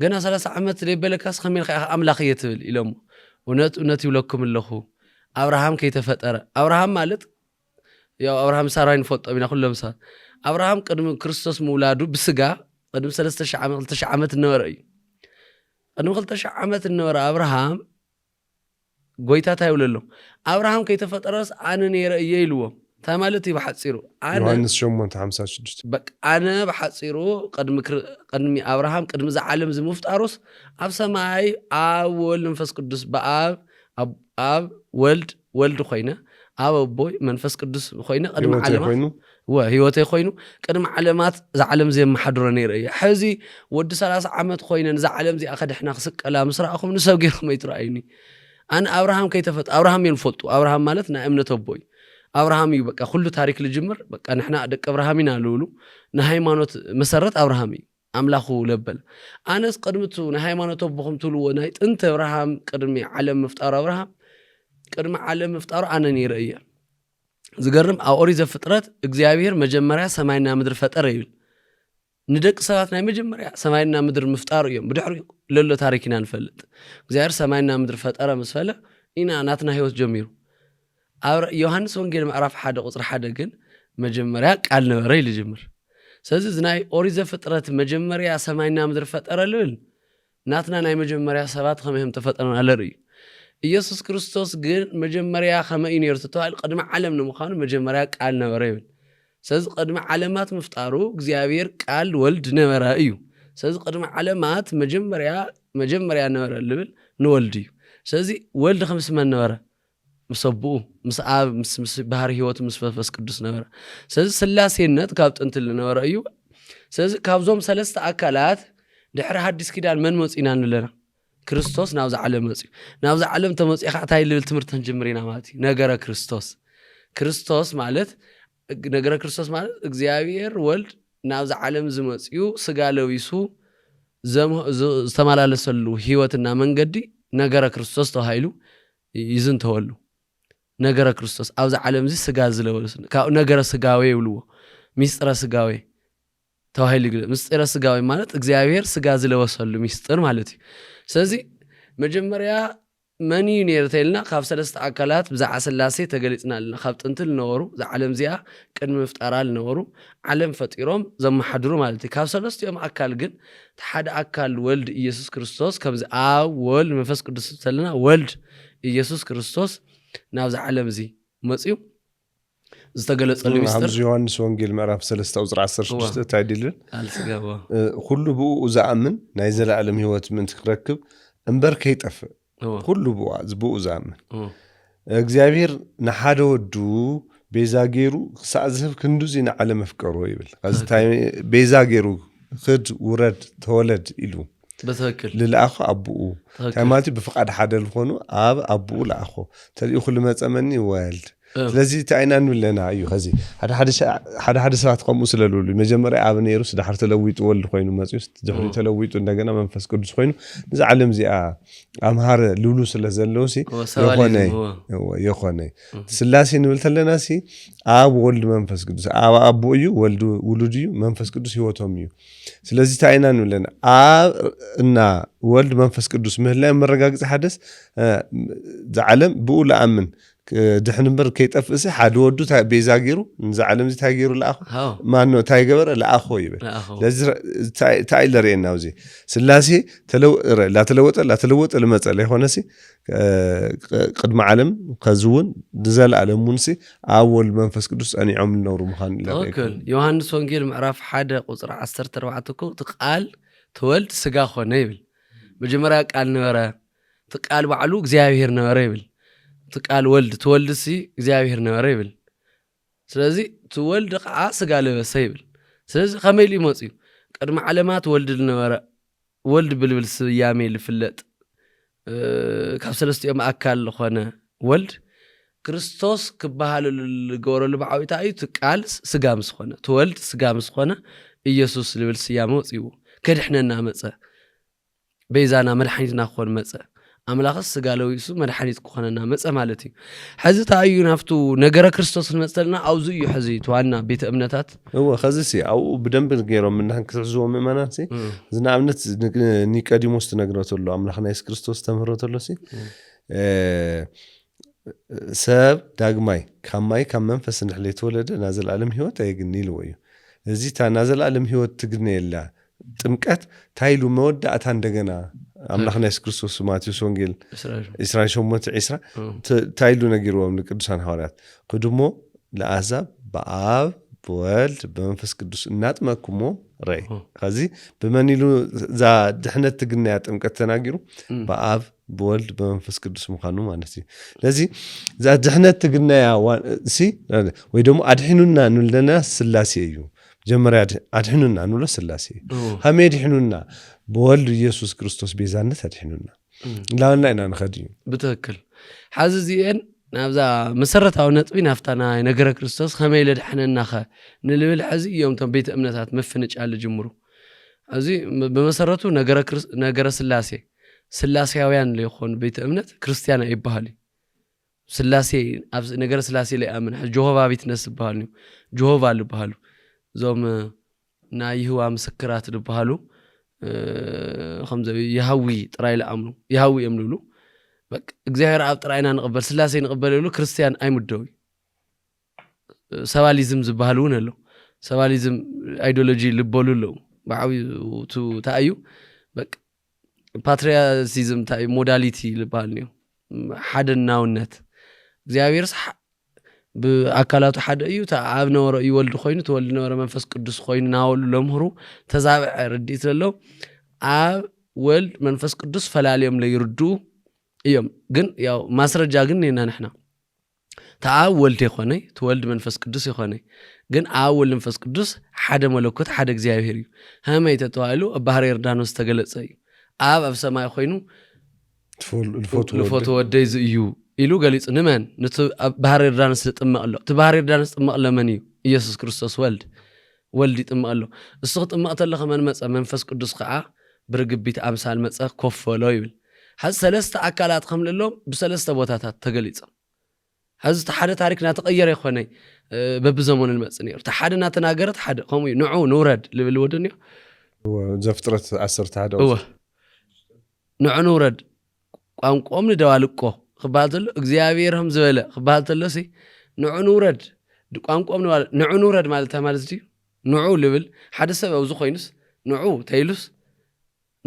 قنا 3 عامت لي بلكاس خمين أملاخية تبل إلهم ونت يولكم اللخو أبراهام كي تفتر أبراهام مالت يا أبراهام ساراين فوت أبينا كلهم سار أبراهام قدم كريستوس مولادو بسقا قدم 3 عامت النوري أنا قلت عمت النور أبراهام قويتا تايول له أبراهام كي تفترس أنا نير يلوه تمالتي بحصيرو أنا يوحنس شومون 56 بك أنا بحصيرو قدمي أبراهام قدم زعلم زي مفترس أب سماي أول منفس قدس بأب أب ولد خوينا أب بوي منفس قدس خوينا قدم علامات وهيوتي خوينو قدم علامات زعلم زي محضر نير حزي ود 3 عامت خوينا زعلم زي أخد إحنا خسق لا مسرعكم نسوي غيركم يترايني أنا أبراهام كي تفت أبراهام ينفطو أبراهام مالتنا أمنة أبوي أبراهام يبقى كل تاريخ الجمر بقى نحنا دك أبراهامنا لولو نهايمانوت مسرت أبراهامي أملاخو لبل أنا قدمتو نهايمانوت أبوهم تلو نايت أنت أبراهام قدمي علم مفتار أبراهام قدم علم مفتار أنا نيرأيه زقرم أوري زفترات إجزاوير مجمرة سماينا مدر فترة يقول ندق صلاتنا مجمرة سماينا مدر مفتار يوم بدحر لولو تاريخنا نفلت إجزاوير سماينا مدر فترة مسفلة إنا ناتنا هيوت جميرو يوحنس وانجيل معرف حدا قصر حدا جن مجمرة قال نوري لجمر سأزز ناي أوري زفترات مجمرة سماينا مدر فترة لول ناتنا ناي مجمرة سبات خمهم تفترون على ري ኢየሱስ ክርስቶስ ግን መጀመሪያ ከመይን ይርተዋል ቀድመ ዓለም ንምዃኑ መጀመሪያ ቃል ነበረ ይብል ስለዚ ቀድመ ዓለማት ምፍጣሩ እግዚአብሔር ቃል ወልድ ነበረ እዩ ስለዚ ቀድመ ዓለማት መጀመሪያ ነበረ ልብል ንወልድ እዩ ስለዚ ወልድ ከምስ መን ነበረ مسبو مسعاب مس بحر هيوت مسفس قدوس نبر سز سلاسيነት ካብ ጥንት ልነበረ እዩ ስለዚ ካብዞም ሰለስተ ኣካላት ድሕሪ ሐዲስ ኪዳን መን መጽኢና ንለና ክርስቶስ ናብዛ ዓለም መጽኢ ናብዛ ዓለም ተመጽኢኻ ታይ ልብል ትምህርቲ ተንጀምሪና ማለት ነገረ ክርስቶስ ማለት እግዚአብሔር ወልድ ናብዛ ዓለም ዝመጽኡ ስጋ ለዊሱ ዝተማላለሰሉ ህይወትና መንገዲ ነገረ ክርስቶስ ተባሂሉ ይዝንተወሉ ነገረ ክርስቶስ ኣብዛ ዓለም እዚ ስጋ ዝለወሰ ነገረ ስጋዊ ይብልዎ ሚስጥረ ስጋዊ ተባሂሉ ሚስጥረ ስጋዊ ማለት እግዚአብሔር ስጋ ዝለወሰሉ ሚስጥር ማለት እዩ ስለዚ መጀመሪያ መን ዩኒርተልና ካብ ሰለስተ ኣካላት ብዛዕባ ስላሴ ተገሊጽና ኣለና ካብ ጥንት ዝነበሩ ዓለም እዚኣ ቅድሚ ምፍጣራ ዝነበሩ ዓለም ፈጢሮም ዘመሓድሩ ማለት እዩ ካብ ሰለስቲኦም ኣካል ግን ሓደ ኣካል ወልድ ኢየሱስ ክርስቶስ ከምዚ ኣብ ወልድ መንፈስ ቅዱስ ተለና ወልድ ኢየሱስ ክርስቶስ ናብዛ ዓለም እዚ መጽኡ ዝተገለጸሉ ሚስጥር ኣብዚ ዮሐንስ ወንጌል ምዕራፍ 3 ቁጥር 16 ታይዲልን አልስጋባ ሁሉ ብኡ ዝኣምን ናይ ዘላለም ህይወት ምን ትረክብ እንበር ከይጠፍእ ሁሉ ብኡ ዝኣምን እግዚአብሔር ንሓደ ወዱ ቤዛ ገይሩ ክሳዕ ዝህብ ክንዱዚ ንዓለም ኣፍቀሮ ይብል እዚ ቤዛ ገይሩ ክድ ውረድ ተወለድ ኢሉ بتوكل للأخ أبوه تماتي بفقد حدا الخونو أبوه لأخو تلي أخو لما تأمني والد لذي تعينا نولنا أيوه هذي هذا ساعات قام وصل لولو مجمرة عبني يروس ده حرت لويت ولد خوينو مازيوس دحرت لويت ونجنا من فس كردس خوينو نزعلم زي أمهار لولو سلازلوسي يخوني سلاسي نقولت لنا سي ولد من فس كردس أبو يو ولد ولديو من فس كردس هو توميو سلازي تعينا نولنا إن ولد من فس كردس مهلا مرة حدث زعلم بقول أمن دحن نمبر كيتفسي حد ودو تا بيزاغيرو نزعلم زي تاغيرو لاخو ما انه تايغبر لاخو يبل لازم تايلر يناوزي سلاسي لا تلوط المصل يخونسي قدم عالم كزون دزال عالمونسي اول منفس قدس اني عمل نور مخان اوكي يوحنس وانجيل معرف 1 قصر 14 تقال تولد سغا خونه يبل مجمرا قال نوره تقال بعلو እግዚአብሔር نوره يبل تقال ولد تولد سي እግዚአብሔር نوره يبل ስለዚህ تولد قع سغا لبس يبل ስለዚህ خميل يمصيو قدم علامات ولد نوره ولد بلبل سيامي لفلጥ ካብ ሰለስቲኦም ኣካል ኾነ ወልድ ክርስቶስ ክበሃል ልገበረሉ ብዓዊታ እዩ ትቃል ስጋ ምስ ኾነ ትወልድ ስጋ ምስ ኾነ ኢየሱስ ልብል ስያመ ወፂዎ ከድሕነና መፀ ቤዛና መድሓኒትና ክኾን መፀ ኣምላኽስ ስጋ ለዊሱ መድሓኒት ክኾነና መፀ ማለት እዩ ሕዚ ታዩ ናፍቱ ነገረ ክርስቶስ ንመፀልና ኣውዙ እዩ ሕዚ ተዋና ቤተ እምነታት هو خزسي او بدنب غيرهم من كتحزو مؤمنات سي زنا امنت نيقديموس تنغرته له املاخنا يسوع ክርስቶስ ተምሮተ له سي ሰብ ዳግማይ ከማይ ከመንፈስ ንሕለ ተወለደ ናዘል ዓለም ህይወት አይግኒል ወይ እዚ ታናዘል ዓለም ህይወት ትግኔላ ጥምቀት ታይሉ መወዳእታ እንደገና አምላኽና ኢየሱስ ክርስቶስ ማቴዎስ ወንጌል እስራኤል ሾመት ኢስራ ታይሉ ነግሮም ለቅዱሳን ሐዋርያት ከደሞ ለአሕዛብ በአብ በወልድ በመንፈስ ቅዱስ እናጥመኩሞ ራይ ከዚ በመኒሉ ዛ ድህነት ትግና ጥምቀት ተናግሩ በአብ በወልድ በመንፈስ ቅዱስ ምኻኑ ማለት ነው ለዚ ዛ ድህነት ትግና ሲ ወይ ደሞ አድህኑና ንለና ስላሴ እዩ جمرة أدحنونا نولا سلاسي هم يدحنونا بولد يسوع كريستوس بيزانة أدحنونا لا إنا نخدي بتأكل حاززين نبذا مسرت أو نتبين أفتنا نجر كريستوس هم يلد حنا خا نلبل حزي يوم تنبيت أمنتات مفنج على جمره حزي بمسرته نجر سلاسي ويان اللي يخون بيت أمنت كريستيانا يبهالي سلاسي نجر سلاسي اللي آمن جوهوا بيت ناس بهالني جوهوا اللي بهالو زوم نايهوا مسكرات لبهالو خمسة يهوي تراي لأمنو يهوي أمنولو بق إجزاهر عبد راينا نقبل سلاسي نقبل له كريستيان أي مدوي سواليزم زبهالون له سواليزم أيديولوجي لبولو له بعوي تو تأيو بق باترياسيزم تأي موداليتي لبهالنيو حد الناونت إجزاهر صح بأكلات حد أيو تعب نور يولد خوين تولد نور منفس قدس خوين ناول لمهرو تزابع رديت له عاب ولد منفس قدس فلا اليوم ليردو يوم جن يا مصر جاجن هنا نحنا تعب ولد يخوني تولد منفس قدس يخوني جن عاول منفس قدس حدا ملكوت حدا جزاهيري هم يتتوالو بحر يردانوس تجلس أي عاب أبسما يخوينو الفوتو وديز يو إلو قاليت نمان نت بحر الدانس تطمق له تبحر الدانس تطمق له مني يسوع كريستوس ولد يطمق له الصوت طمقت له من مص منفس قدس قعا برغبيت امثال مص كفلو يبل حز ثلاثه اكلات خمل لهم بثلاثه بوتاتات تغليص حز تحد تاريخنا تغير يخوني ببزمون المصنير تحدنا تناغرت حد قوم نعو نورد للودنيو هو زفترت 10 حدا نعو نورد قوم ندوالقو خبالتل እግዚአብሔርም ዘበለ خبالتلሲ ንዑ ንውረድ ቋንቋም ንዑ ንውረድ ማለት ማለት እዩ ንዑ ልብል ሓደ ሰብ አውዙ ኮይንስ ንዑ ተይሉስ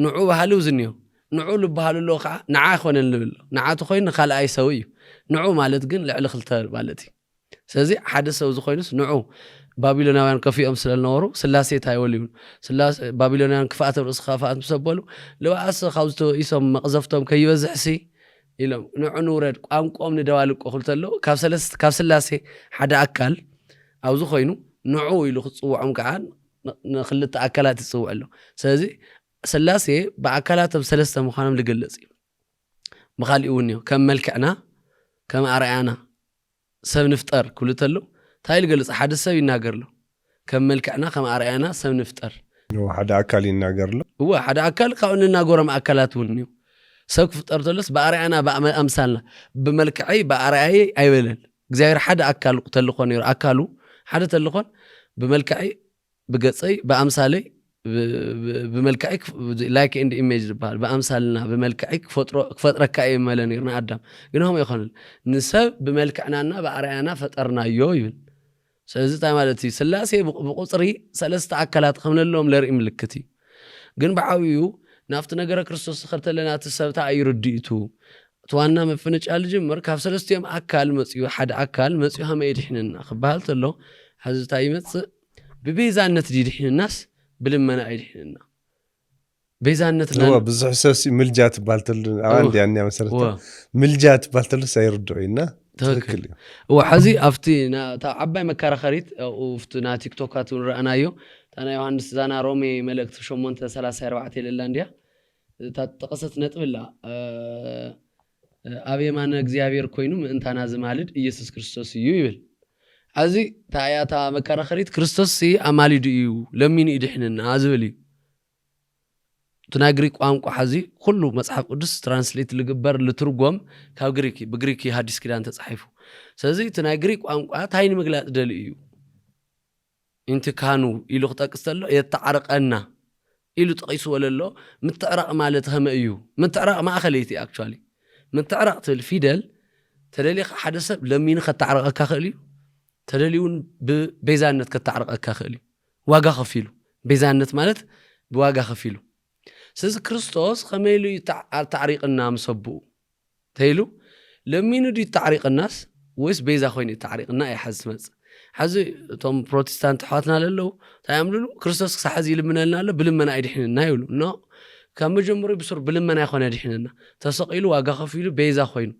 ንዑ ባህሉ ዝኒዮ ንዑ ልባሃሉ ሎ ከዓ ንዓ ይኮነን ልብል ንዓቱ ኮይን ካልኣይ ሰው እዩ ንዑ ማለት ግን ልዕሊ ክልተ ማለት እዩ ስለዚ ሓደ ሰብ ዝኮይንስ ንዑ ባቢሎናውያን ከፊኦም ስለነበሩ ስላሴ ታይወል ይብሉ ስላሴ ባቢሎናውያን ክፋአት ርእስ ክፋአት ሰበሉ ለባስ ካብዝቶ ኢሶም መቅዘፍቶም ከይበዝሕሲ ኢሎም ንዑ ንውረድ ቋንቋም ንደዋልቆ ክልተሎ ካብ ስላሴ ሓደ ኣካል ኣብዙ ኮይኑ ንዑ ኢሉ ክፅውዖም ከዓ ንክልተ ኣካላት ይፅውዕ ኣሎ ስለዚ ስላሴ ብኣካላቶም ሰለስተ ምዃኖም ዝገልጽ እዩ ብኻሊእ እውን እዩ ከም መልክዕና ከም ኣርኣያና ሰብ ንፍጠር ክብሉ ተሎ እንታይ ዝገልጽ ሓደ ሰብ ይናገር ኣሎ ከም መልክዕና ከም ኣርኣያና ሰብ ንፍጠር ሓደ ኣካል ይናገር ኣሎ ሓደ ኣካል ካብኡ ንናገሮም ኣካላት እውን እዩ ሰብ ክፍጠር ተሎስ ብኣርኣያና ብኣምሳልና ብመልክዐይ ብኣርኣያይ ኣይበለን እግዚኣብሔር ሓደ ኣካል ተልኾ ነይሩ ኣካሉ ሓደ ተልኾን ብመልክዐይ ብገጸይ ብኣምሳለይ ብመልክዐይ ላይክ ኤንድ ኢሜጅ ዝበሃል ብኣምሳልና ብመልክዐይ ክፈጥረካ እየ መለ ነይርና ኣዳም ግን ሆም ይኾንል ንሰብ ብመልክዕናና ብኣርኣያና ፈጠርናዮ ይብል ስለዚ እንታይ ማለት እዩ ስላሴ ብቁፅሪ ሰለስተ ኣካላት ከምለለዎም ለርኢ ምልክት እዩ ግን ብዓብዩ ናብቲ ነገረ ክርስቶስ ዝኸተለና እቲ ሰብታ ኣይርድኢቱ ተዋና መፍነጫ ልጅምር ካብ ሰለስቲኦም ኣካል መፅዩ ሓደ ኣካል መፅዩ ከመይ የድሕንና ክበሃል ተሎ ሕዝታ ይመፅእ ብቤዛነት ድድሕንናስ ብልመና ኣይድሕንና ቤዛነት ብዙሕ ሰብሲ ምልጃ ትባል ተሎ ኣንዲ ያንያ መሰረት ምልጃ ትባል ተሎ ሳይርድኡና ትክክል እዩ ሕዚ ኣብቲ ዓባይ መከራኸሪት ኣብቲ ና ቲክቶካት ንረአናዮ ታና ዮሃንስ ዛና ሮሜ መልእክቲ 8:34 የለላ እንዲያ ተጠቀሰት ነጥብላ ኣብ የማነ እግዚአብሔር ኮይኑ ምእንታና ዝማልድ ኢየሱስ ክርስቶስ እዩ ይብል ኣብዚ ታያታ መከራኸሪት ክርስቶስ ኣማሊዱ እዩ ለሚን ይድሕንና ዝብል እዩ ትናግሪ ቋንቋ ሕዚ ኩሉ መጽሓፍ ቅዱስ ትራንስሌት ልግበር ልትርጎም ካብ ግሪክ ብግሪክ ሐዲስ ኪዳን ተጻሒፉ ስለዚ ትናግሪ ቋንቋ ታይን ምግላጽ ደል እዩ እንት ካኑ ኢሉ ክጠቅስተሎ የተዓረቀና ኢሉ ጠቂሱ ወለሎ ምትዕራቅ ማለት ከመ እዩ ምትዕራቅ ማእኸለይቲ አክቹዋሊ ምትዕራቅ ትል ፊደል ተደሊኻ ሓደ ሰብ ለሚን ከተዓረቀካ ክእል እዩ ተደሊውን ብቤዛነት ከተዓረቀካ ክእል እዩ ዋጋ ከፊሉ ቤዛነት ማለት ብዋጋ ከፊሉ ስለዚ ክርስቶስ ከመይሉ ተዓሪቅና ምሰብኡ ተይሉ ለሚኑ ዲ ተዓሪቅናስ ወይስ ቤዛ ኮይኑ ተዓሪቅና ይሓዝ መጽ حزي توم بروتستانت حاتنا للو تايملو كريستوس صحزي يلمنلنا له بلمنا يدحننا يقولوا نو كم جمهوري بصور بلمنا يخون يدحننا تسقيلو واغا خفيلو بيزا خوينو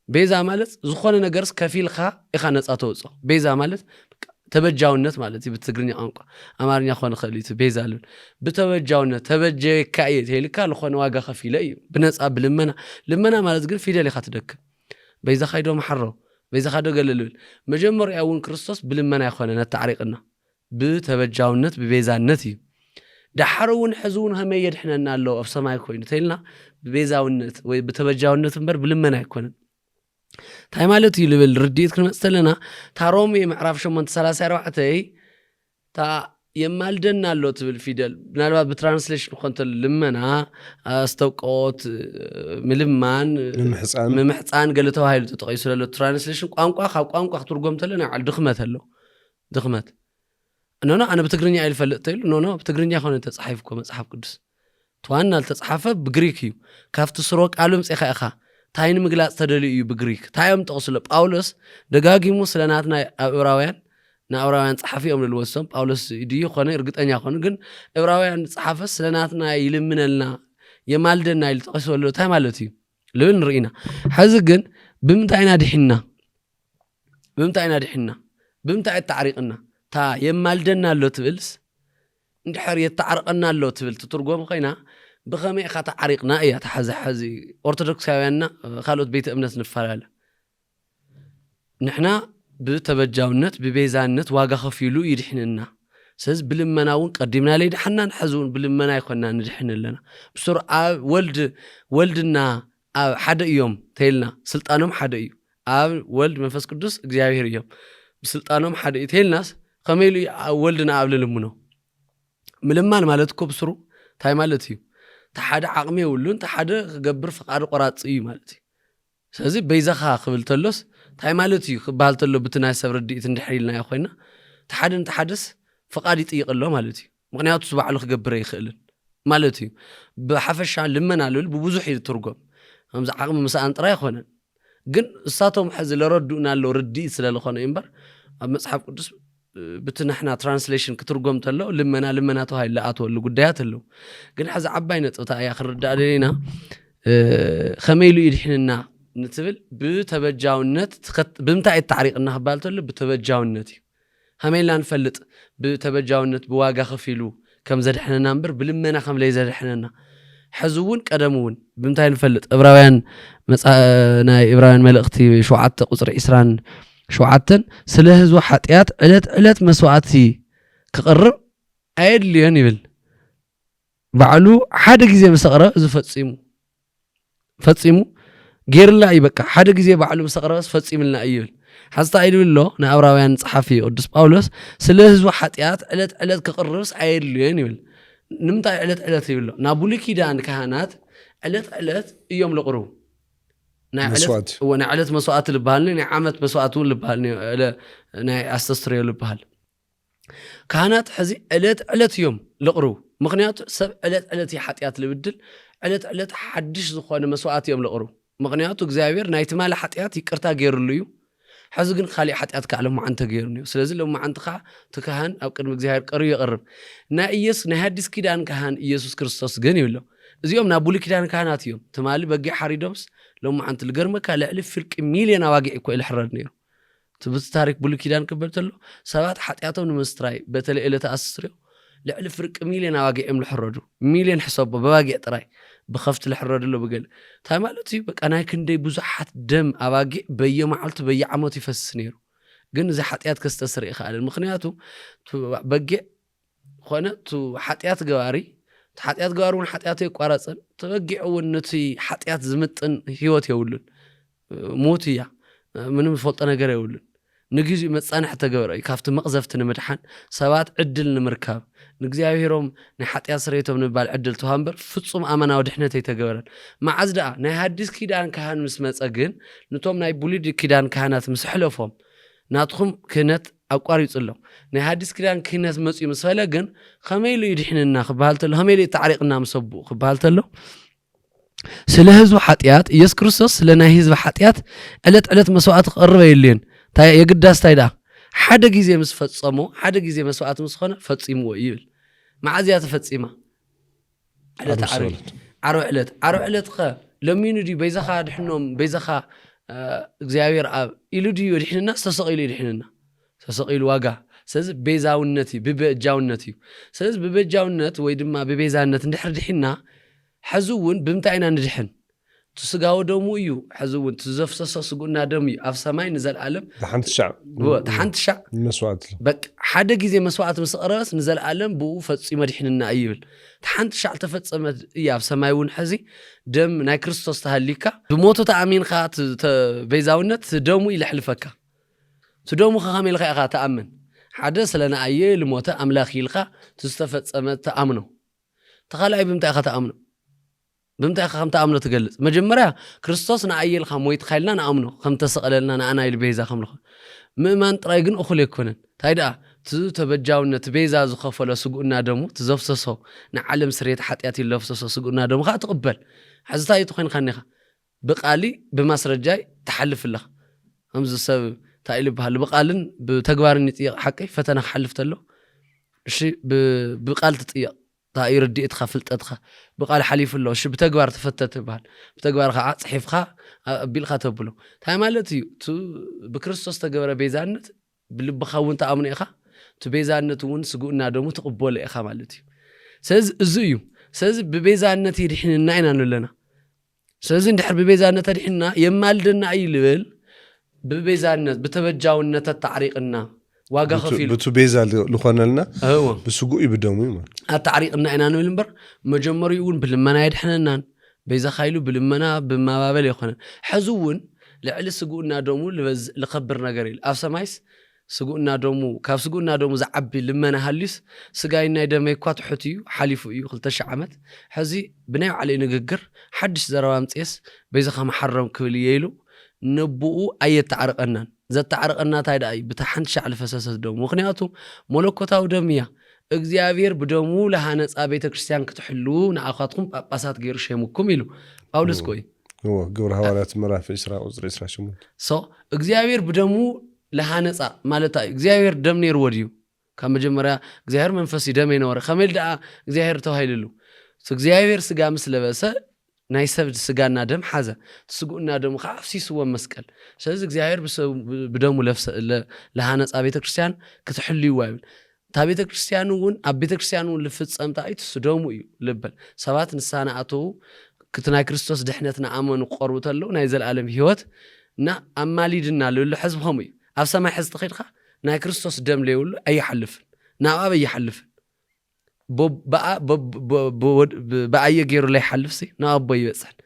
بيزا مالت زخونه نغرس كفيل خا اخا نصا توصو بيزا مالت تبجاونت مالتي بتግርኛ ቋንቋ አማርኛ ኾነ ኸሊት ቤዛ አለ በተበጃውነት ተበጀ ካይት ሄልካ ለኾነ ዋጋ ከፊለ እዩ በነጻ ልመና ማለት ግን ፊደል ይኻ ትደክ በይዛ ኻይዶ መሐሮ በይዛ ኻዶ ገለልብል መጀመሪያውን ክርስቶስ ብልመና ይኾነ ነታሪቅና በተበጃውነት በቤዛነት እዩ ዳሐሩን ሕዙን ሀመይ የድሕነና አለው አፍ ሰማይ ኮይኑ ተይልና በቤዛውነት ወይ በተበጃውነት እንበር ብልመና ይኮነ ታይ ማለት ይልብል ርዲት ክንመስተለና ታሮም የምዕራፍ 8:34 ታ የማልደና አለው ትብል ፊደል ምናልባት በትራንስሌሽን ኮንተል ልመና አስተውቆት ምልማን ምምሕፃን ገለተው ኃይሉ ተጠቂሱ ለሎ ትራንስሌሽን ቋንቋ ካብ ቋንቋ ክትርጎም ተለና ዓል ድኽመት አለው ድኽመት ኖ አነ በትግርኛ አይልፈልጥ ተይሉ ኖ በትግርኛ ሆነ ተጻሒፍኮ መጽሐፍ ቅዱስ ተዋና ተጻሐፈ በግሪክ እዩ ካፍት ስሮ ቃሉም ጽኻ ኢኻ ታይን ምግላጽ ተደልዩ እዩ በግሪክ ታይም ተቆስለ ጳውሎስ ደጋጊሙ ስለናትና ዕብራውያን ናዕብራውያን ጸሐፊኦም ለልወሰም ጳውሎስ ይድዩ ኾነ እርግጠኛ ኾነ ግን ዕብራውያን ጸሐፈ ስለናትና ይልምነልና የማልደና ይልጠቀሰሉ ታይ ማለት እዩ ለምን ርኢና ሕዚ ግን ብምንታይና ድሕና ብምንታይ ተዓሪቅና ታ የማልደና አለው ትብልስ እንድሕር የተዓረቀና አለው ትብል ትርጎም ኮይና بخمي خاطر عريقنا ايه تحزي ارثوذكساوياننا خالوت بيت امنت نفعل نحنا بتبجاونت ببيزانت واغا خفيلو يدحننا سز بلمناون قدمنا لي دحنا نحزون بلمنا يكوننا ندحن لنا بسرعه ولدنا حدا يوم تيلنا سلطانهم حدا يو ولد منفس قدوس እግዚአብሔር يوم بسلطانهم حدا تيلناس خميلو ولدنا ابللمنو ملمان مالتكو بسرو تاي مالتي تحد عقمي ولون تحد غبر فقار قراص اي مالتي ስለዚህ በይዛኻ ክብል ተሎስ ታይ ማለት እዩ ክባል ተሎ ብትናይ ሰብ ርዲት እንድሕሪልና ይኾይና ተሓደስ ፍቃድ ይጥይቅሎ ማለት እዩ ምክንያቱ ስባዕሉ ክገብር ይኽእልን ማለት እዩ ብሓፈሻ ልመና ልብል ብብዙሕ ይትርጎም ከምዚ ዓቅሚ ምሳኣን ጥራይ ይኾነን ግን እሳቶም ሕዚ ለረዱና ኣሎ ርዲት ስለለኾነ እምበር ኣብ መጽሐፍ ቅዱስ بتنحنا ترانسليشن كترجم تلو لمنا تهاي لقاتو الجديات تلو قلنا حز عباينة طتا يا آخر الدارينا خميلو يدحننا نتبل بتبجاونت بمتاع التعريقنا خبالتله بتبجاونت هميلا نفلط بتبجاونت بواقع خفيلو كم زدحنا نمبر بلمنا خم لي زدحنا حزون قدمون بمتاع نفلط ابراويان ناي ابراويان ملختي شوعت قصر اسران شوعتن سلهزو حطيات علت مسوعتي كقرب عيد ليون يبل بعلو حدا غزي مسقره فصيمو غيرلا يبقى حدا غزي بعلو مسقره فصيملنا ايبل حستا ايدلو نعبراويان صحفي قدس باولس سلهزو حطيات علت كقربس عيد ليون يبل نمتا علت يبل نابولي كيدان كهانات علت يوم لقرو علت مسوات لبالني عامت مسواتون لبالني نا استستري لبال كهانات حزي علت يوم لقرو مغنيات سب علت حطيات لبدل علت حدش زخونه مسوات يوم لقرو مغنياتو እግዚአብሔር ናይቲ ማለ حطيات ይቅርታ ገይሩልዩ حزو ግን خالي حطيات كعلم ما انت غيرني ስለዚህ لو ما انت خا تكهان او قدم እግዚአብሔር ቀሩ ይقرب ና ኢየሱስ ና ሐዲስ ኪዳን ካህን ኢየሱስ ክርስቶስ ግን ይብሎ እዚኦም ና ቡሊ ኪዳን ካህናት እዮም ተማሊ በጊ ሓሪዶምስ لو ما انت الجرمك على ألف فرق مليون واقع كويل حرر نيرو تبص تاريخ بقول كيدان كبرتله سبات حطياتهم مستراي بتل إلى تأسره لألف فرق مليون واقع إم الحرجو مليون حساب بواقع تراي بخفت الحرر له بقول تمالتي بق أنا كندي بزحت دم واقع بيا معلت بيا عمتي في السنيرو جن زي حطيات كستسرق خال المخنياتو بقى خنا تو حطيات جواري حطيات جارون حطيات يقارصن تبقعوا نتي حطيات زمطن هيوت يولن موتيا منم فلط ነገር يولن ንግዚ መጻንሕ ተገበረ ካፍት መቅዘፍት ንመድሓን ሰባት ዕድል ንምርካብ ንግዚአብሔሮም ናይ ሓጢያ ስሬቶም ንባል ዕድል ተሃምበር ፍጹም አማናዊ ድሕነት ይተገበረን ማዓዝዳ ናይ ሐዲስ ኪዳን ካህን ምስ መጸግን ንቶም ናይ ቡሊድ ኪዳን ካህናት ምስ ሕለፎም ናትኩም ክህነት አቋሪጽሎ ናይ ሐዲስ ኪዳን ክህነት መጽዩ መስፈለ ግን ከመይሉ ይድሕንና ክባልተሎ ከመይሉ ታሪቅና መስቡ ክባልተሎ ስለ ህዝብ ሐጢያት ኢየሱስ ክርስቶስ ስለ ናይ ህዝብ ሐጢያት ዕለት መስዋዕት ቀርበ ይልን የግዳስ ታይዳ ሓደ ጊዜ መስፈጸሙ ሓደ ጊዜ መስዋዕት መስኾነ ፈጺምዎ ይብል ማዓዝያ ተፈጺማ ዓርብ ዕለት ለሚኑ ዲ በይዘኻ ድሕኖም በይዘኻ እግዚአብሔር አብ ኢሉዲ ይድሕንና ተሰቂሉ ይድሕንና ተሰቂሉ ዋጋ ስለዚ ቤዛውነት ብበጃውነት ስለዚ ብበጃውነት ወይ ድማ ብቤዛነት እንድሕር ድሕና حزون بمتعنا ندحن تسقاو دمو يو حزون تزفسس سقونا دم اف سماي نزل عالم تحنت الشعب مسوات بك حدا غزي مسوات مسقرس نزل عالم بو فصي مدحننا ايبل تحنت الشعب تفصمت يا في سماي ون حزي دم ناي كريستوس تهليكا بموتو تامين خات بيزاونت دمو يلحلفك تدمو خامل خا تامن حدث لنا اي لموت املاخ يلقى تستفصمت تامنو تخلعي بمتاخ تامنو بمتى خم تأمنه تجلس مجمرة كريستوسنا عيل خمويت خيلنا نأمنه خم تسقلنا أنا البيزا خم لخ ما أنت رايقن أخلي يكونن تايدا تبجاونا تبيزا زخف ولا سجودنا دمو تزفسسه نعلم سريت حتياتي اللفسسه سجودنا دمو خا تقبل حزتاي تخين خنيخه بقالي بمسرج جاي تحلف الله همز السبب تايل بحال بقالن بتجوارني تيق حقي فتنا حلفت له شيء بقال تطيق تاير دي اتخفلت ادخه بقال حليف الله شو بتجوار تفتت بحال بتجوار خا صحيفخا بيلخا تبلو تاي مالتي تو بكريستوس تجبر بيزانت بلبخا وانت امن اخا تو بيزانت ون سغونا دمو تقبل اخا مالتي سز ازيو سز ببيزانت يدحننا اينا نلنا سز ندحر ببيزانت يدحنا يمالدنا ايلبل ببيزانت بتبجاونت التعريقنا واقع خفيل بتبيزا لخوانلنا بسقو يبدمو التعريقنا اينا نلمبر مجمرو يقول بلمنا يدحننا بيزا خايلو بلمنا بما بابل يخون حزون لعل سقونا دومو لخبر نغريل اف سمايس سقونا دومو كاف سقونا دومو زعبي لمنا هاليس سقاينا يدمي كوات حتيو حليفو يو 13 عمت حزي بناي علي نغغر حدش زراوام صيس بيزا خا محرم كبل ييلو نبؤ اي تعرقنا زت تعرقنا تايدا اي بتحنت شعل فساسس دوم مخنياتو ملكوتاو دميا እግዚአብሔር በደሙ ለሃነጻ ቤተክርስቲያን ክትሕሉ ንአኻትኩም ጳጳሳት ገይሩ ሸሙኩም ኢሉ ጳውሎስ ቆይ ግብረ ሐዋርያት ምዕራፍ 28 እግዚአብሔር በደሙ ለሃነጻ ማለት እግዚአብሔር ደም ነር ወዲዩ ከመጀመሪያ እግዚአብሔር መንፈስ ደም ይኖር ከመል ዳ እግዚአብሔር ተዋይልሉ እግዚአብሔር ስጋ ምስለበሰ ናይ ሰብ ስጋና ደም ሓዘ ስጉና ደም ካፍሲስዎ መስቀል ስለዚ እግዚአብሔር ብደሙ ለሃነጻ ቤተክርስቲያን ክትሕልይዋ ይብል ታ ቤተክርስቲያን እውን ኣብ ቤተክርስቲያን እውን ልፍጸምታ ይትስደሙ እዩ ልበል ሰባት ንሳና ኣተው ክትናይ ክርስቶስ ድሕነትና ኣመኑ ቆርቡ ተሎ ናይ ዘለዓለም ህይወት ና ኣማሊድና ለሉ ሕዝብهم እዩ ኣብ ሰማይ ሕዝ ተኺድኻ ናይ ክርስቶስ ደም ለይውሉ ኣይሐልፍን ናብ ኣበ ይሐልፍን በአየ ገይሩ ላይ ሐልፍሲ ና አቦ ይበጽል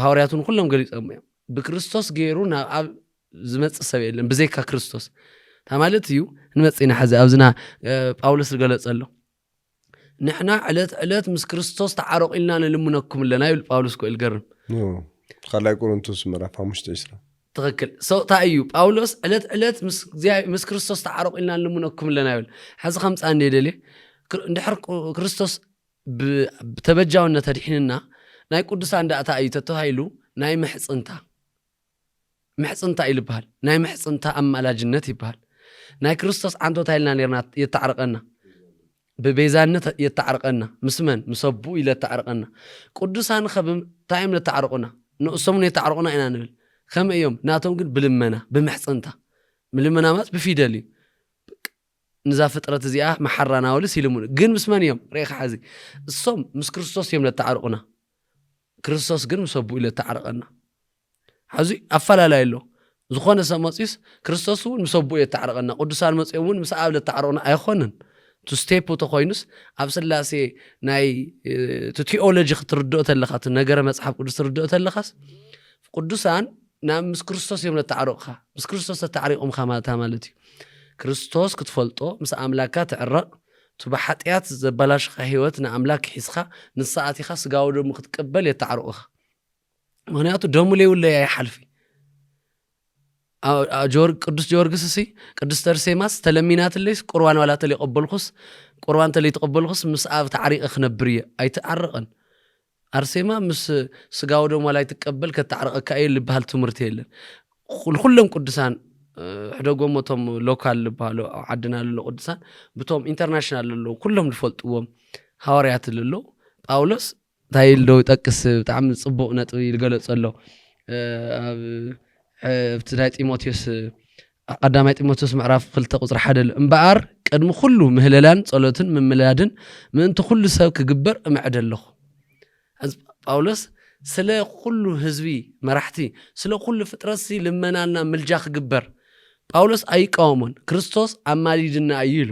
ሐዋርያቱን ሁሉም ገሊጾም በክርስቶስ ገይሩ ና ኣብ ዝመጽ ሰብ የለን በዘይካ ክርስቶስ ታማለት እዩ እንመጽና ሐዘ ኣብዝና ጳውሎስ ገለጸሎ ንሕና ዕለት ምስ ክርስቶስ ተዓረቂልና ንልምነኩም ለና ይብል ጳውሎስ ኮል ገርም خلای ቆሮንቶስ ምዕራፍ 5 ትክክል ሰው ታዩ ጳውሎስ ዕለት ምስ ክርስቶስ ተዓረቂልና ንልምነኩም ለና ይብል ሐዘ ከምጻ እንደደለ እንድሕር ክርስቶስ ብተበጃውነት ተድሒንና ናይ ቅዱሳን ዳእታ እዩ ተተሃይሉ ናይ ምሕጽንታ ይልባል ናይ ምሕጽንታ አማላጅነት ይባል ናይ ክርስቶስ አንቶታ ይልና ነርና የተዓረቀና በቤዛነት የተዓረቀና ምስመን ምሰቡ ኢለ የተዓረቀና ቅዱሳን ኸብም ታይም ለተዓረቁና ንእሶም የተዓረቁና ኢና ንብል ከም እዮም ናቶም ግን ብልመና ብምሕጽንታ ምልመና ማለት ብፊደል እዩ ንዛ ፍጥረት እዚኣ መሐራና ወልስ ይልሙን ግን ምስመን እዮም ሬኻ ሓዚ እሶም ምስ ክርስቶስ እዮም ለተዓረቁና ክርስቶስ ግን ምሰቡ ኢለ ተዓረቀና ሓዚ ኣፈላላይ ኣሎ ዝኾነ ሰመጽስ ክርስቶስ እውን ምሰቡ ኢለ ተዓረቀና ቅዱሳን መጽኦም ምስ ኣብ ለተዓረቁና ኣይኾነን ቱ ስቴፕ ተኾይኑስ ኣብ ስላሴ ናይ ቲኦሎጂ ክትርድኦ ተለኻ ነገረ መጽሓፍ ቅዱስ ትርድኦ ተለኻስ ቅዱሳን ናብ ምስ ክርስቶስ እዮም ለተዓረቁኻ ምስ ክርስቶስ ተዓሪቆምካ ማለት እዩ ክርስቶስ ክትፈልጦ ምስ ኣምላካ ትዕረቕ ትበሓጥያት ዘበላሽኻ ህይወት ንኣምላክ ሒስኻ ንሰዓቲኻ ስጋው ደሙ ክትቀበል የተዓረቁኻ ምክንያቱ ደሙ ለይውለይ ኣይሓልፊ ቅዱስ ጊዮርጊስ እሲ ቅዱስ ተርሴማስ ተለሚናትለይስ ቁርባን ዋላ ተለይቀበልኩስ ቁርባን ተለይተቀበልኩስ ምስ ኣብ ተዓሪቀ ክነብር እየ ኣይተዓረቐን ኣርሴማ ምስ ስጋው ደሙ ዋላ ይትቀበል ከተዓረቀካ እየ ልበሃል ትምህርቲ የለን ኩሎም ቅዱሳን ሕደጎሞቶም ሎካል ልባሉ ዓድና ለሎ ቅዱሳን ብቶም ኢንተርናሽናል ለሎ ኩሎም ልፈልጥዎም ሐዋርያት ለሎ ጳውሎስ ታይል ዶ ይጠቅስ በጣም ጽቡቕ ነጥብ ይገለጸሎ ኣብ ፍትዳይ ጢሞቴዎስ ቀዳማይ ጢሞቴዎስ ምዕራፍ 2 ቁጥር 1 እምበኣር ቀድሚ ኩሉ ምህለላን ጸሎትን መምላድን ምእንቲ ኩሉ ሰብ ክግበር እምዕደለኹ ጳውሎስ ስለ ኩሉ ህዝቢ መራሕቲ ስለ ኩሉ ፍጥረሲ ልመናና ምልጃ ክግበር ጳውሎስ ኣይቃወሞን ክርስቶስ ኣማሊድና እዩ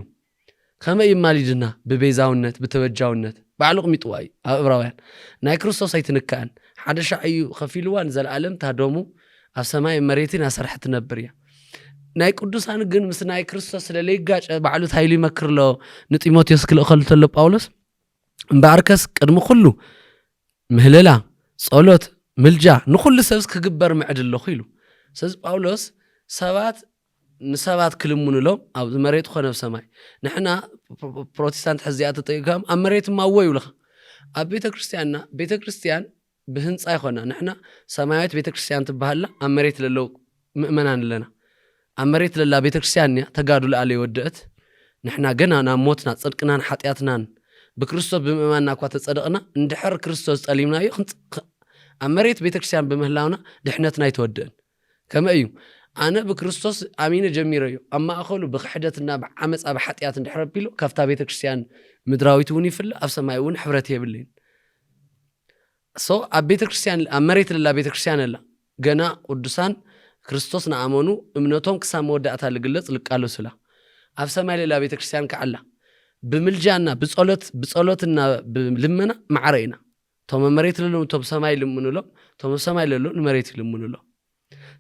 ከመይ ማሊድና በቤዛውነት በተበጃውነት ባዕሉ ቅሚጥዋይ ኣብ ዕብራውያን ናይ ክርስቶስ ኣይትንካን ሓደ ሻዕዩ ከፊልዋን ዘለዓለም ታደሙ ኣብ ሰማይ መሬትን ኣሰርሕት ነብር እያ ናይ ቅዱሳን ግን ምስ ናይ ክርስቶስ ስለለይጋጭ ባዕሉ ታይሉ ይመክርሎ ንጢሞቴዎስ ክልእኸሉ ተሎ ጳውሎስ እምበኣርከስ ቅድሚ ኩሉ ምህለላ ጸሎት ምልጃ ንኩሉ ሰብስ ክግበር ምዕድለኹ ኢሉ ስለዚ ጳውሎስ ሰባት ንሰባት ክልሙንሎም ኣብ መሬት ኾነ ኣብ ሰማይ ንሕና ፕሮቴስታንት ሕዚኣ ተጠይቃም ኣብ መሬት ማወ ይብለኻ ኣብ ቤተክርስቲያን ብህንጻ ይኾና ንሕና ሰማያዊት ቤተክርስቲያን ትበሃላ ኣብ መሬት ለለው ምእመናን ኣለና ኣብ መሬት ለላ ቤተክርስቲያን እያ ተጋዱ ለኣለ ይወድአት ንሕና ገና ናብ ሞትና ጽድቅናን ሓጢኣትናን ብክርስቶስ ብምእማንና እኳ ተጸደቕና እንድሕር ክርስቶስ ጸሊምና እዩ ኣብ መሬት ቤተክርስቲያን ብምህላውና ድሕነትና ይተወድአን ከመይ እዩ ኣነ ብክርስቶስ ኣሚነ ጀሚረ እዩ ኣብ ማእኸሉ ብክሕደትና ብዓመፃ ብሓጢኣት እንድሕር ኣቢሉ ካብታ ቤተክርስቲያን ምድራዊት እውን ይፍለ ኣብ ሰማይ እውን ሕብረት የብልን ኣብ ቤተክርስቲያን ኣብ መሬት ለላ ቤተክርስቲያን ኣላ ገና ቅዱሳን ክርስቶስ ንኣመኑ እምነቶም ክሳብ መወዳእታ ልግለጽ ልቃለሱላ ኣብ ሰማይ ለላ ቤተክርስቲያን ከዓላ ብምልጃና ብጸሎትና ብልመና ማዕረ ኢና ቶም መሬት ለሎ ቶም ሰማይ ልምኑሎም ቶም ሰማይ ለሎ ንመሬት ልምኑሎም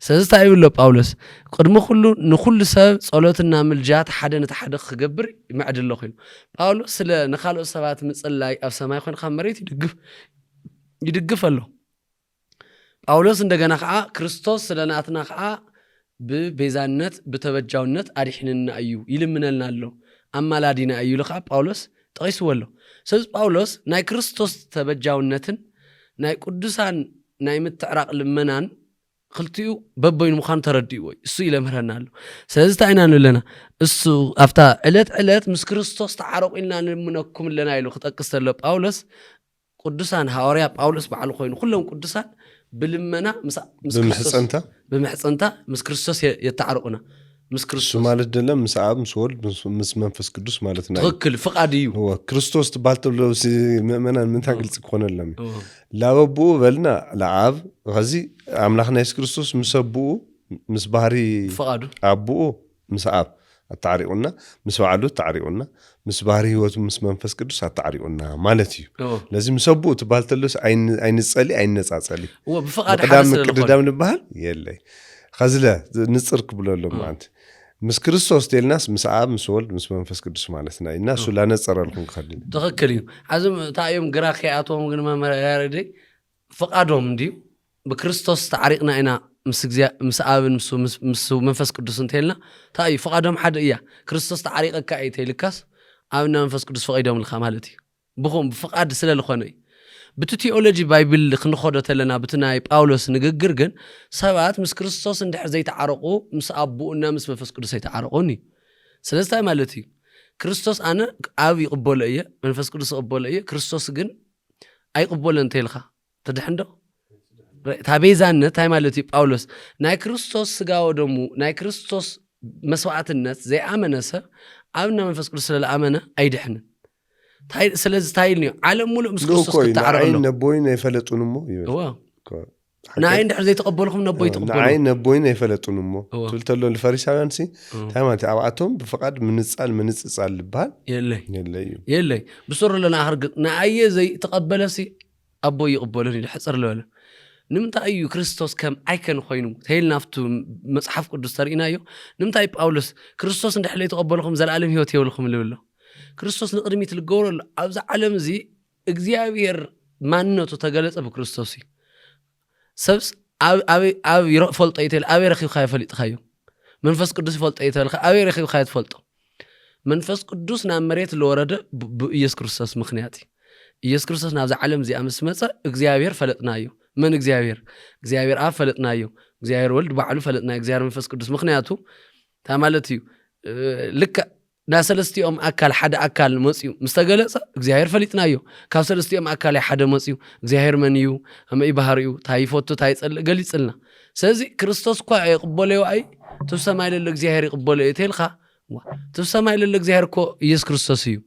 ስለዚ ታይብሎ ጳውሎስ ቅድሚ ኩሉ ንኩሉ ሰብ ጸሎትና ምልጃት ሓደ ነተሓደ ክገብር ይምዕድለኹ ኢሉ ጳውሎስ ስለ ንኻልኦት ሰባት ምጽላይ ኣብ ሰማይ ኮይንካ መሬት ይድግፍ ኣሎ ጳውሎስ እንደገና ከዓ ክርስቶስ ስለናትና ከዓ ብቤዛነት በተበጃውነት አድሕንና እዩ ይልምነልና ኣሎ ኣማላዲና እዩ ለኻ ጳውሎስ ጠቂስዎ ኣሎ ስለዚ ጳውሎስ ናይ ክርስቶስ ተበጃውነትን ናይ ቅዱሳን ናይ ምትዕራቕ ልመናን ክልቲኡ በበይኑ ምዃኑ ተረዲእዎ እሱ ይለምህረና ኣሎ ስለዚ ታይና ንብለና እሱ ኣፍታ ዕለት ምስ ክርስቶስ ተዓረቑ ኢልና ንምነኩም ለና ኢሉ ክጠቅስ ተሎ ጳውሎስ ቅዱሳን ሐዋርያ ጳውሎስ በዓል ኮይኑ ኩሎም ቅዱሳን ብልመና ብምሕፀንታ ምስ ክርስቶስ የተዓረቁና ምስ ክርስቶስ ማለት ደለም ምስ አብ ምስ ወልድ ምስ መንፈስ ቅዱስ ማለት ነው ትክክል ፍቃድ እዩ ክርስቶስ ተባልተሎ ምእመናን ምን ታግልጽ ኮነለም ላበቡ በልና ለአብ ከዚ አምላክና ኢየሱስ ክርስቶስ ምሰቡ ምስ ባህሪ ፍቃዱ አቡ ምስ አብ አታሪቁና ምስ ባዕሉ አታሪቁና ምስ ባህሪ ህይወቱ ምስ መንፈስ ቅዱስ አታሪቁና ማለት እዩ ለዚህ ምሰቡ ተባልተሎስ አይን ጸሊ አይነጻጸሊ ወብፍቃድ ሐሰለ ለቆዳም ንባል የለይ خزله نصرك بلولم مانت مس كريستوس ديلناس مس عاب مس ولد مس منفس قدس مالتنا الناس لا نصر لكم خلين تخكلي عزم تايم غراخياتهم غن ما ياردي فقادهم دي بكريستوس تعريقنا انا مس عاب مس منفس قدس انتلنا تاي فقادهم حد ايا كريستوس تعريقك ايتيلكاس عابنا منفس قدس فقيدهم الخمالتي بخوم بفقاد سلا لخوني بتتيولوجي بايبل خنخوده تلنا بتناي باولوس نغغر ግን ሰባት ምስ ክርስቶስ እንድሕር ዘይተዓረቁ ምስ አቡና ምስ መንፈስ ቅዱስ ዘይተዓረቁኒ ስለዚህ ማለት እዩ ክርስቶስ አነ አብ ይቅበለ እየ መንፈስ ቅዱስ ይቅበለ እየ ክርስቶስ ግን አይቅበለን ተልኻ ተድሕንዶ ታቤዛነት ታይ ማለት እዩ ጳውሎስ ናይ ክርስቶስ ስጋው ደሙ ናይ ክርስቶስ መስዋዕትነት ዘይአመነሰ አብና መንፈስ ቅዱስ ስለአመነ አይድሕን ታይል ስለዚህ ታይል ነው ዓለም ሙሉ ምስ ክርስቶስ ተዓረቁ ነው ነቦይና ይፈለጡንሞ ናይ እንድሕር ዘይተቀበልኩም ነቦይ ተቀበሉ ናይ ነቦይና ይፈለጡንሞ ትልተሎ ለፈሪሳውያን ሲ ታይማት አባቶም በፈቃድ ምንጽጻል ልባል የለይ ብሱር ለና አርግ ናይ ዘይ ተቀበለሲ አቦይ ይቀበሉን ይحصر ለወለ ንምንታይ እዩ ክርስቶስ ከም አይከን ኮይኑ ተይልናፍቱ መጽሐፍ ቅዱስ ተሪናዮ ንምንታይ ጳውሎስ ክርስቶስ እንድሕር ዘይተቀበልኩም ዘላለም ህይወት ይብልኩም ልብሎ ክርስቶስ ንቅድሚት ልገብሮ ኣብዛ ዓለም እዚ እግዚአብሔር ማንነቱ ተገለጸ በክርስቶስ ሰብስ ኣብ ይፈልጦ ይተል ኣብ ረኺብ ካይፈልጥ ካዩ መንፈስ ቅዱስ ይፈልጦ ይተል ኣብ ረኺብ ካይ ትፈልጦ መንፈስ ቅዱስ ናብ መሬት ለወረደ በኢየሱስ ክርስቶስ ምክንያት ኢየሱስ ክርስቶስ ናብዛ ዓለም እዚ አምስ መጸ እግዚአብሔር ፈለጥናዩ ምን እግዚአብሔር ኣብ ፈለጥናዩ እግዚአብሔር ወልድ ባዕሉ ፈለጥናዩ እግዚአብሔር መንፈስ ቅዱስ ምክንያቱ ታማለት እዩ ልክ ና ሰለስቲኦም አካል ሓደ አካል መጽዩ ምስተገለጸ እግዚአብሔር ፈሊጥናዮ ካብ ሰለስቲኦም አካል ሓደ መጽዩ እግዚአብሔር መንዩ አመይ ባህሪዩ ታይፎቶ ታይጸል ገሊጽልና ስለዚህ ክርስቶስ ኳ ይቅበለው አይ ተሰማይ ለለ እግዚአብሔር ይቅበለው ይተልኻ ተሰማይ ለለ እግዚአብሔር ኮ ኢየሱስ ክርስቶስ እዩ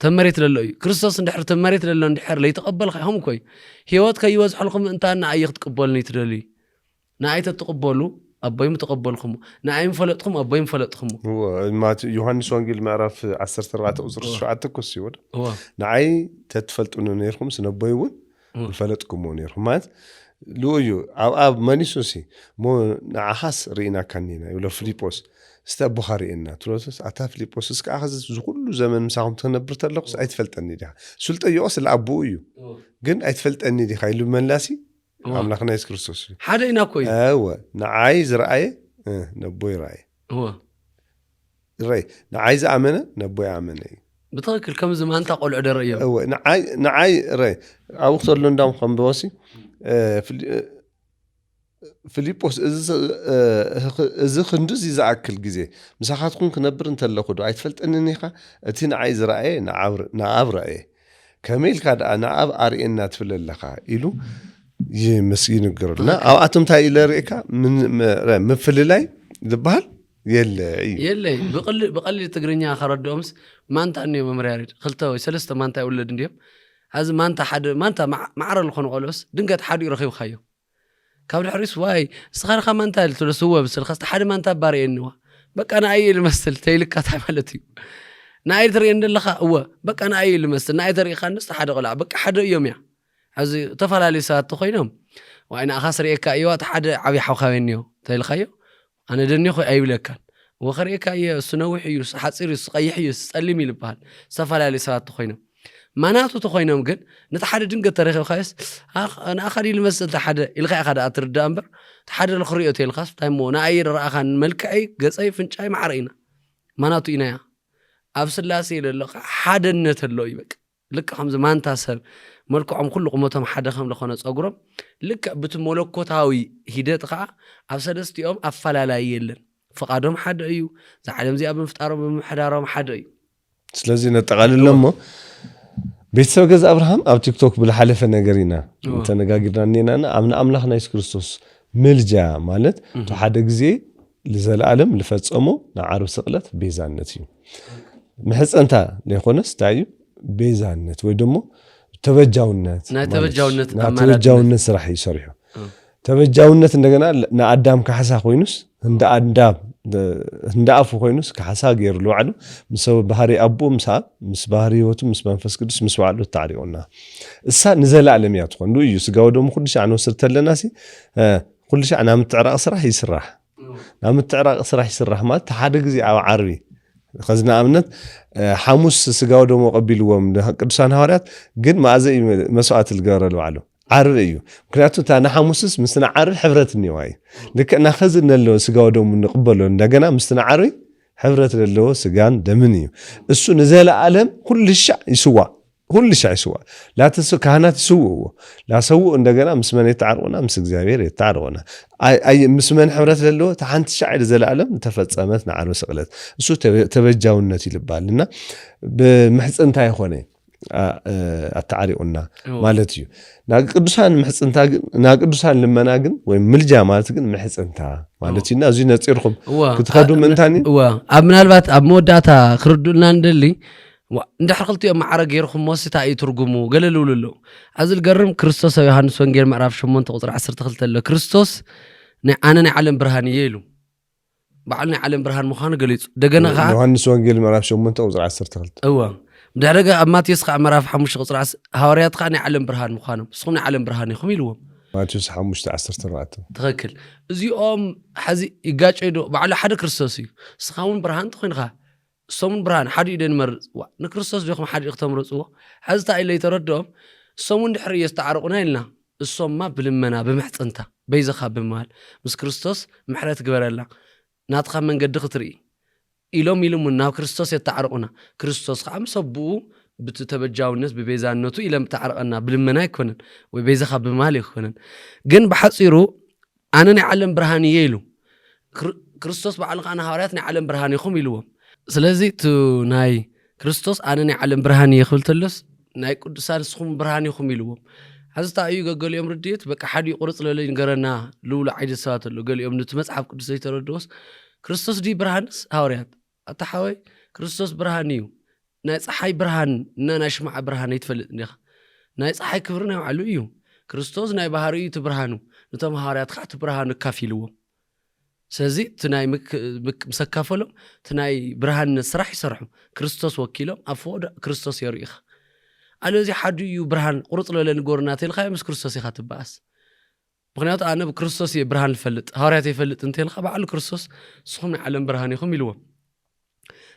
ተመሬት ለለ እዩ ክርስቶስ እንድሕር ተመሬት ለለ እንድሕር ለይተቀበልኻ ይሁም ኮይ ህይወት ከይወዝሕልኩም እንታና አይኽ ትቀበልኒ ትደሊ ናአይተ ተቀበሉ አባይም ተቀበልኩም ናአይም ፈለጥኩም አባይም ፈለጥኩም ማት ዮሐንስ ወንጌል ምዕራፍ 14 ቁጥር 7 ኮስ ይወድ ናአይ ተትፈልጡን ነርኩም ስነበይውን ፈለጥኩም ነርኩም ማት ሉዩ አብ ማኒሶሲ ሞ ናሐስ ሪና ካኒና ይብሎ ፊሊጶስ استبخارينا تروسس اتا فيليبوس اسك اخذ كل زمن مساهم تنبر تلقس ايتفلطني دي سلطه يوس لابويو ግን ايتفلطني دي خايلو منلاسي املاكنا يسوع ክርስቶስ حدينا كوي ايوه نعاي زرعي نبوي راي هو راي نعاي زامنه نبوي امنه بتركل كم زمان تقول عدريه هو نعاي راي او صلو ندام خم بوسي فيليبوس از خندز يزعكل غزي مساحاتكم كنبر انتلخو دو ايتفلطننيخا اتين عايز راي نعاب راي كميل كاد انا اب ارينا تفللخا يلو يمسكين غرنا او اتم تاي لريكا من مفللاي دبال يلا بقل تغرينيا خردومس مانتا اني ممرياريد خلتو ثلاثه مانتا يولد انديم هذا مانتا حد مانتا معرل لخون قولوس دنقت حد يرخيو خيو كابل حريص واي صغار خمانتا لتلسوا بس الخاص حد مانتا بارينوا بقى انا اي المثل تيلك تعملتي ناي تري اندلخا هو بقى انا اي المثل ناي تري خانس حد قلع بقى حد يوم يا عزي تفلالي ساعات تخينهم وانا اخسر ايكا ايوات حد عبي حوخاوينيو تيلخيو انا دني خو اي بلكان وخريكا اي سنوحي حصير قيحي سلمي لبال تفلالي ساعات تخينهم ماناتو تخوينهم كن نتحدى دنقه تاريخ خايس انا اخري المسل تحدى الغي اخد اترد امبر تحدى الخريوت الخاص تايمو ناير راخان ملكعي غصاي فنچاي معرينا ماناتو ينايا ابسلاسي لله حدنت الله يبق لك خمز مانتا سب ملكعم كل قمتهم حدا خم لخونه صغرم لك بتملكوتاوي هيدت خا ابسدستيوم افلالاي يلن فقادهم حدا ايو زعلم زي ابن فطارهم بمحدارهم حدا ايو ስለዚህ ነጠቃልለሞ ቤተሰብ ገዛ አብርሃም ኣብ ቲክቶክ ብልሓለፈ ነገሪና ተነጋጊርና ነና ኣምና ኣምላኽና ኢየሱስ ክርስቶስ ምልጃ ማለት ሓደ ግዜ ለዘላለም ልፈጸሞ ንዓርብ ስቕለት ቤዛነት እዩ ምሕፀንታ ለይኮነስ ታዩ ቤዛነት ወይ ደሞ ተበጃውነት ተበጃውነት ስራሕ ይሰርሑ ተበጃውነት እንደገና ንኣዳም ካሕሳ ኮይኑስ እንደ ኣፉ ኮይኑስ ካሕሳ ገይሩ ለውዓሉ ምስ ባህሪ ኣቦ ምስ ባህሪ ህይወቱ ምስ መንፈስ ቅዱስ ምስ ባዕሉ ተዓሪቁና እሳ ንዘላለም እያ ትኾን እዩ ስጋው ደሞ ኩሉ ሻዕ ንወስድ ተለናሲ ኩሉ ሻዕ ናብ ምትዕራቕ ስራሕ ይስራሕ ናብ ምትዕራቕ ስራሕ ይስራሕ ማለት ሓደ ግዜ ኣብ ዓርቢ خزنا أمنت حموس سجاو دم قبيل وم قدسان هارات قد ما أزاي مساعات الجار الوعلو عارف أيوه كناتو تانا حموسس مستنا عارف حفرة النواي لكن خزنا اللو سجاو دم نقبله نجنا مستنا عارف حفرة اللو سجان دمنيو السو نزال عالم كل الشيء يسوى كل شيء يسوى لا تسو كهنات يسووا لا سووا عندنا مسمن يتعرضنا مسك زاوير يتعرضنا أي مسمن حفرة اللو تحنت الشعر زال عالم تفتصمتنا على سقلت السو تبجاو النتي لبالنا بمحس أنت يا إخواني التعريقنا مالتيو ناقدسان محس أنت ناقدسان لما ناقن وملجا مالتكن محس أنت مالتي الناس زين تصيرهم كتخدم من تاني أبنا البات أبموداتا خردنا ندلي ندحر قلت يا معرق يرخم موسيتا يترجمو قالوا له عزل قرم كريستوس يوحنس وانجيل ما اعرفش شو منطقه 10 تخلت له كريستوس انا نعلم برهاني يلو بعلني علم برهان مخان قليت دغنا غا يوحنس وانجيل ما اعرفش شو منطقه 10 تخلت ايوه دغه اما تيسخ معرف 5 قصر حواريات خاني علم برهان مخانم سخون علم برهاني خم يلو ما تشوس 5 10 ترات تخكل ازيوم حزي يقاچيدو بعل حد كريستوسي سخاون برهان تخينخا سومن برهان حد يدن مرز نكريستوس بيخم حد يختمرصو حزتا إلي تردهم سومن دحر يستعرقنا لنا الصوم بلمنا بمحصنتا بيزخا بمال مس كريستوس محرت قبرلا ناتخا من قد خطري إلوم يلمنا كريستوس يتعرقنا كريستوس خام صبو بتتبجاو الناس ببيزانته إلى متعرقنا بلمنا يكونن وبيزخا بمال يكونن جن بحصيرو أنا نعلم برهاني يلو كريستوس بعلق أنا هاريات نعلم برهاني خم يلوم ስለዚህ ናይ ክርስቶስ ኣነኒ ዓለም ብርሃን ይኽልተለስ ናይ ቅዱሳን ስኹም ብርሃን ይኹም ኢልዎም ሓዝታ እዩ ገገሊኦም ርድየት በቃ ሓዲ ቁርጽ ለለይ ንገረና ልውሉ ዓይደ ሰባት ኣሎ ገሊኦም ነቲ መጽሓፍ ቅዱስ ዘይተረድዎስ ክርስቶስ ዲ ብርሃንስ ሃዋርያት ኣታሓወይ ክርስቶስ ብርሃን እዩ ናይ ፀሓይ ብርሃን እና ናይ ሽማዕ ብርሃን ይትፈልጥ እንዲኻ ናይ ፀሓይ ክብሪ ናይ ባዕሉ እዩ ክርስቶስ ናይ ባህሪኡ እቲ ብርሃኑ ነቶም ሃዋርያት ከዓ እቲ ብርሃኑ ካፊልዎም سازي تناي مسكافلهم تناي برهان سرح يسرحوا كريستوس وكيلهم أفود كريستوس يريخ على زي حد يو برهان قرط له لنقورناتي الخاية مس كريستوس يخاطب باس بغنيات أنا بكريستوس برهان الفلت هاريات يفلت انتي الخا بعلو كريستوس صخمنا علم برهان يخم يلوم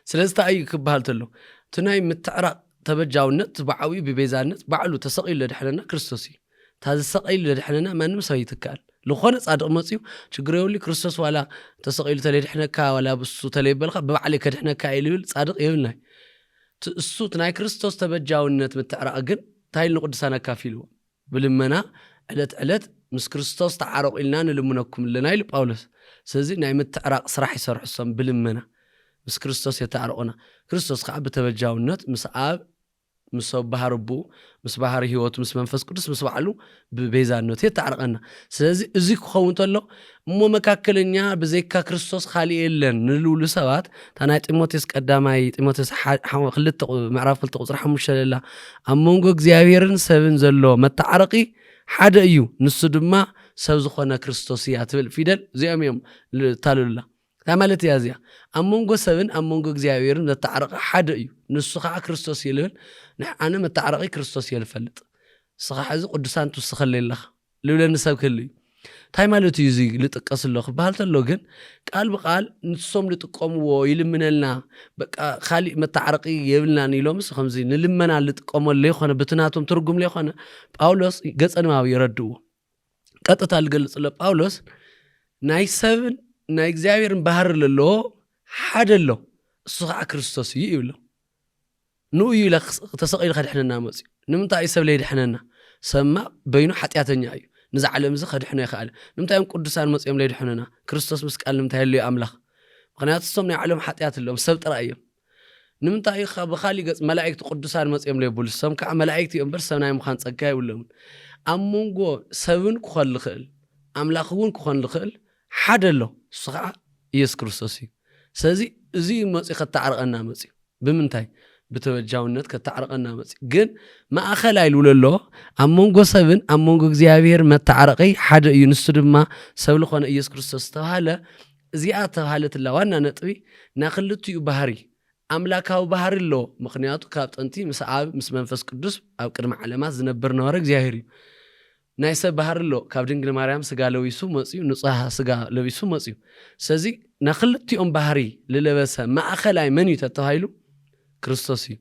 سلازتا أي كبهالت له تناي متعرق تبجاو النت بعوي ببيزان بعلو تسقيل لدحلنا كريستوسي هذا السقيل لدحلنا ما نمسا يتكال لو خونت صادق مصيو شجريو لي كريستوس ولا تسقيل تلي احنا كا ولا بسو تلي بلخ ببعلك احنا كا يلول صادق يبلنا الصوت ناي كريستوس تبجاونت متعرق جن تايل نقدسانا كافيلو بلمنا علت مس كريستوس تعرق لنا نلمنكم لنا يل باولس سزي ناي متعرق صراح يسرح الصم بلمنا مس كريستوس يتعرقنا كريستوس خاب تبجاونت مس اب مس بحربو مس بحر هيوت مس منفس قدس مس بعلو ببيزانوت يتعرقنا سلازي ازي كخون تلو مو مكاكلنيا بزيكا كريستوس خالي يلن نلول سبات تانا تيموثيوس قداماي تيموثيوس خلت معرف خلت قصر حمش لا امونغو እግዚአብሔርን ሰብን ዘሎ መታዓረቂ ሓደ እዩ ንሱ ድማ ሰብ ዝኾነ ክርስቶስ ያ ትብል ፊደል ዚያም ታሉላ ታማለት ያዚያ አሞንጎ ሰብን አሞንጎ እግዚአብሔርን መታዓረቂ ሓደ እዩ ንሱ ከዓ ክርስቶስ ይልል ንሓነ መታዓረቂ ክርስቶስ ይልፈልጥ ስኻሕዚ ቅዱሳን ትስኸለለኻ ልብለን ሰብ ክልይ ታይ ማለት እዩ ዚ ልጥቀስለኹ ባህልተሎ ግን ቃል በቃል ንሶም ልጥቀምዎ ይልምነልና በቃ ካሊ መታዓረቂ የብልና ንኢሎምስ ከምዚ ንልመና ልጥቀመሉ ይኾነ ብትናቶም ትርጉም ለይኾነ ጳውሎስ ገጸንማዊ ይረድዎ ቀጥታ ልገልጽለ ጳውሎስ ናይ ሰብን ናይ እግዚአብሔርን ባህር ለሎ ሓደሎ እሱ ከዓ ክርስቶስ እዩ ይብሎ ንኡ ይላ ተሰቂል ከድሕነና መጽ ንምንታይ ሰብ ለይ ድሕነና ሰማ በይኑ ሓጢያተኛ እዩ نزع على مزخ دحنا يخال نمتى يوم قدسان مصيام لي دحننا كريستوس مسكال نمتى اللي أملاخ قناة الصوم نعلم حتيات اللهم سبت رأيهم ንምንታይ በኻሊ ገጽ መላእክቲ ቅዱሳን መጽኦም ለይብሉ ሰም ከዓ መላእክቲ እምበር ሰብናይ ምዃን ጸጋ ይብሎምን ኣብ መንጎ ሰብን ክኾን ልኽእል ኣምላኽ እውን ክኾን ልኽእል ሓደ ኣሎ እሱ ከዓ ኢየሱስ ክርስቶስ እዩ ስለዚ እዚ መጽኡ ከተዓርቐና መጽኡ ብምንታይ ብተወጃውነት ከተዓርቐና መጽኡ ግን ማእኸላይ ልብሎ ኣሎ ኣብ መንጎ ሰብን ኣብ መንጎ እግዚአብሔር መተዓረቂ ሓደ እዩ ንሱ ድማ ሰብ ዝኾነ ኢየሱስ ክርስቶስ ተባሃለ እዚኣ ተባሃለትላ ዋና ነጥቢ ናክልትዩ ባህሪ ኣምላካዊ ባህሪ ኣሎ ምክንያቱ ካብ ጥንቲ ምስ ኣብ ምስ መንፈስ ቅዱስ ኣብ ቅድመ ዓለማት ዝነብር ነበረ እግዚአብሔር እዩ ናይ ሰብ ባህሪ ኣሎ ካብ ድንግል ማርያም ስጋ ለዊሱ መጽኡ ንጹህ ስጋ ለዊሱ መጽኡ ስለዚ ናክልትዮም ባህሪ ልለበሰ ማእኸላይ መን እዩ ተባሂሉ ክርስቶስ እዩ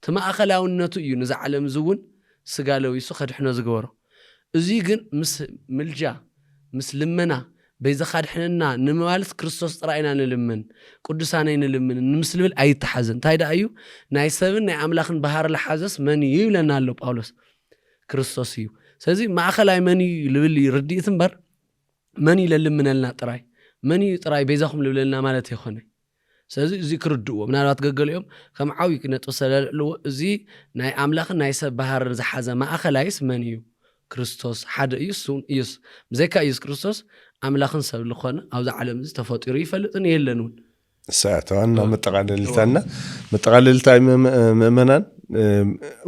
ተማእኸላውነቱ እዩ ንዛ ዓለም ዝውን ስጋ ለዊሱ ከድሕኖ ዝገበሮ እዚ ግን ምስ ምልጃ ምስ ልመና በይዘኻድሕነና ንምባልት ክርስቶስ ጥራይና ንልምን ቅዱሳነይ ንልምን ንምስልብል ኣይተሓዘን እንታይ ዳ እዩ ናይ ሰብን ናይ ኣምላኽን ባህሪ ለሓዘስ መን እዩ ይብለና ኣሎ ጳውሎስ ክርስቶስ እዩ ስለዚ ማእኸላይ መን እዩ ልብል ይርድኢት እምበር መን እዩ ለልምነልና ጥራይ መን እዩ ጥራይ በይዛኹም ልብለልና ማለት ይኾነ ስለዚ እዚ ክርድእዎ ምናልባት ገገሊኦም ከም ዓብዪ ነጥቢ ስለልዕልዎ እዚ ናይ ኣምላኽን ናይ ሰብ ባህሪ ዝሓዘ ማእኸላይስ መን እዩ ክርስቶስ ሓደ እዩ እሱን ኢየሱስ ብዘይካ ኢየሱስ ክርስቶስ ኣምላኽን ሰብ ዝኾነ ኣብዛ ዓለም እዚ ተፈጢሩ ይፈልጥን የለን እውን ሰዓተዋና መጠቃለልታ ምእመናን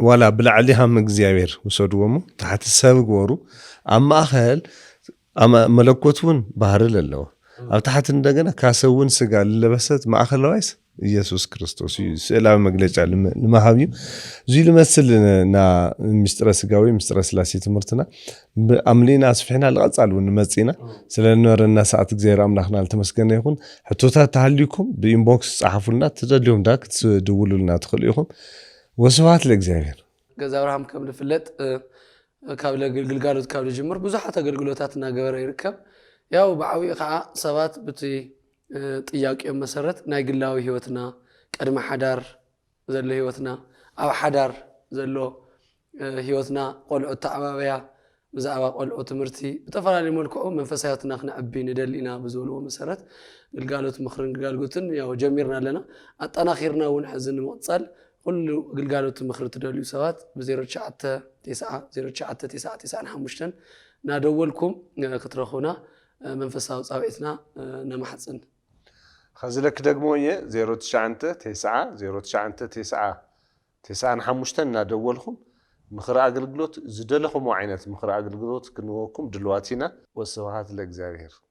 ዋላ ብላዕሊ ሃም እግዚአብሔር ወሰድዎሞ ታሕቲ ሰብ ገበሩ ኣብ ማእኸል መለኮት እውን ባህሪ ኣለዎ ኣብ ታሕቲ እንደገና ካሰውን ስጋ ለበሰት ማእኸላዋይስ ኢየሱስ ክርስቶስ እዩ ስእላዊ መግለጫ ለማሃብዩ እዚ ልመስል ና ምስጥረ ስጋዊ ምስጥረ ስላሴ ትምህርትና አምሊና አስፍሕና ለቀጻሉ ንመጽና ስለነረና ሰዓት እግዚአብሔር አምላክና ለተመስገነ ይሁን ሕቶታት ተሃልይኩም በኢንቦክስ ጻሐፉልና ተደልዩም ዳክ ትደውሉልና ትኽእሉኩም ወስብሐት ለእግዚአብሔር ገዛ አብርሃም ከም ልፍለጥ ካብ ለግልጋሎት ካብ ልጅምር ብዙሓት አገልግሎታት እናገበረ ይርከብ ያው በዓዊ ከዓ ሰባት በቲ ጥያቄው መሰረት ናይ ግላዊ ህይወትና ቀድመ ሓዳር ዘሎ ህይወትና ኣብ ሓዳር ዘሎ ህይወትና ቆልዑ ተዓባበያ ብዛዕባ ቆልዑ ትምህርቲ ብተፈላለዩ መልክዑ መንፈሳዊ ህይወትና ክንዕቢ ንደሊና ብዝብልዎ መሰረት ግልጋሎት ምኽርን ግልጋሎትን ያው ጀሚርና ኣለና ኣጠናኺርና እውን ሕዝን ንምቕጻል ኩሉ ግልጋሎት ምኽሪ ትደልዩ ሰባት ብ099995 ናደወልኩም ክትረኹና መንፈሳዊ ጻውዒትና ነማሕጽን خزلك دقموية 0999 نادولكم مخرا أقلقلوت زدلكم وعينات مخرا أقلقلوت كنوكم دلواتنا والسوهات لك زاهر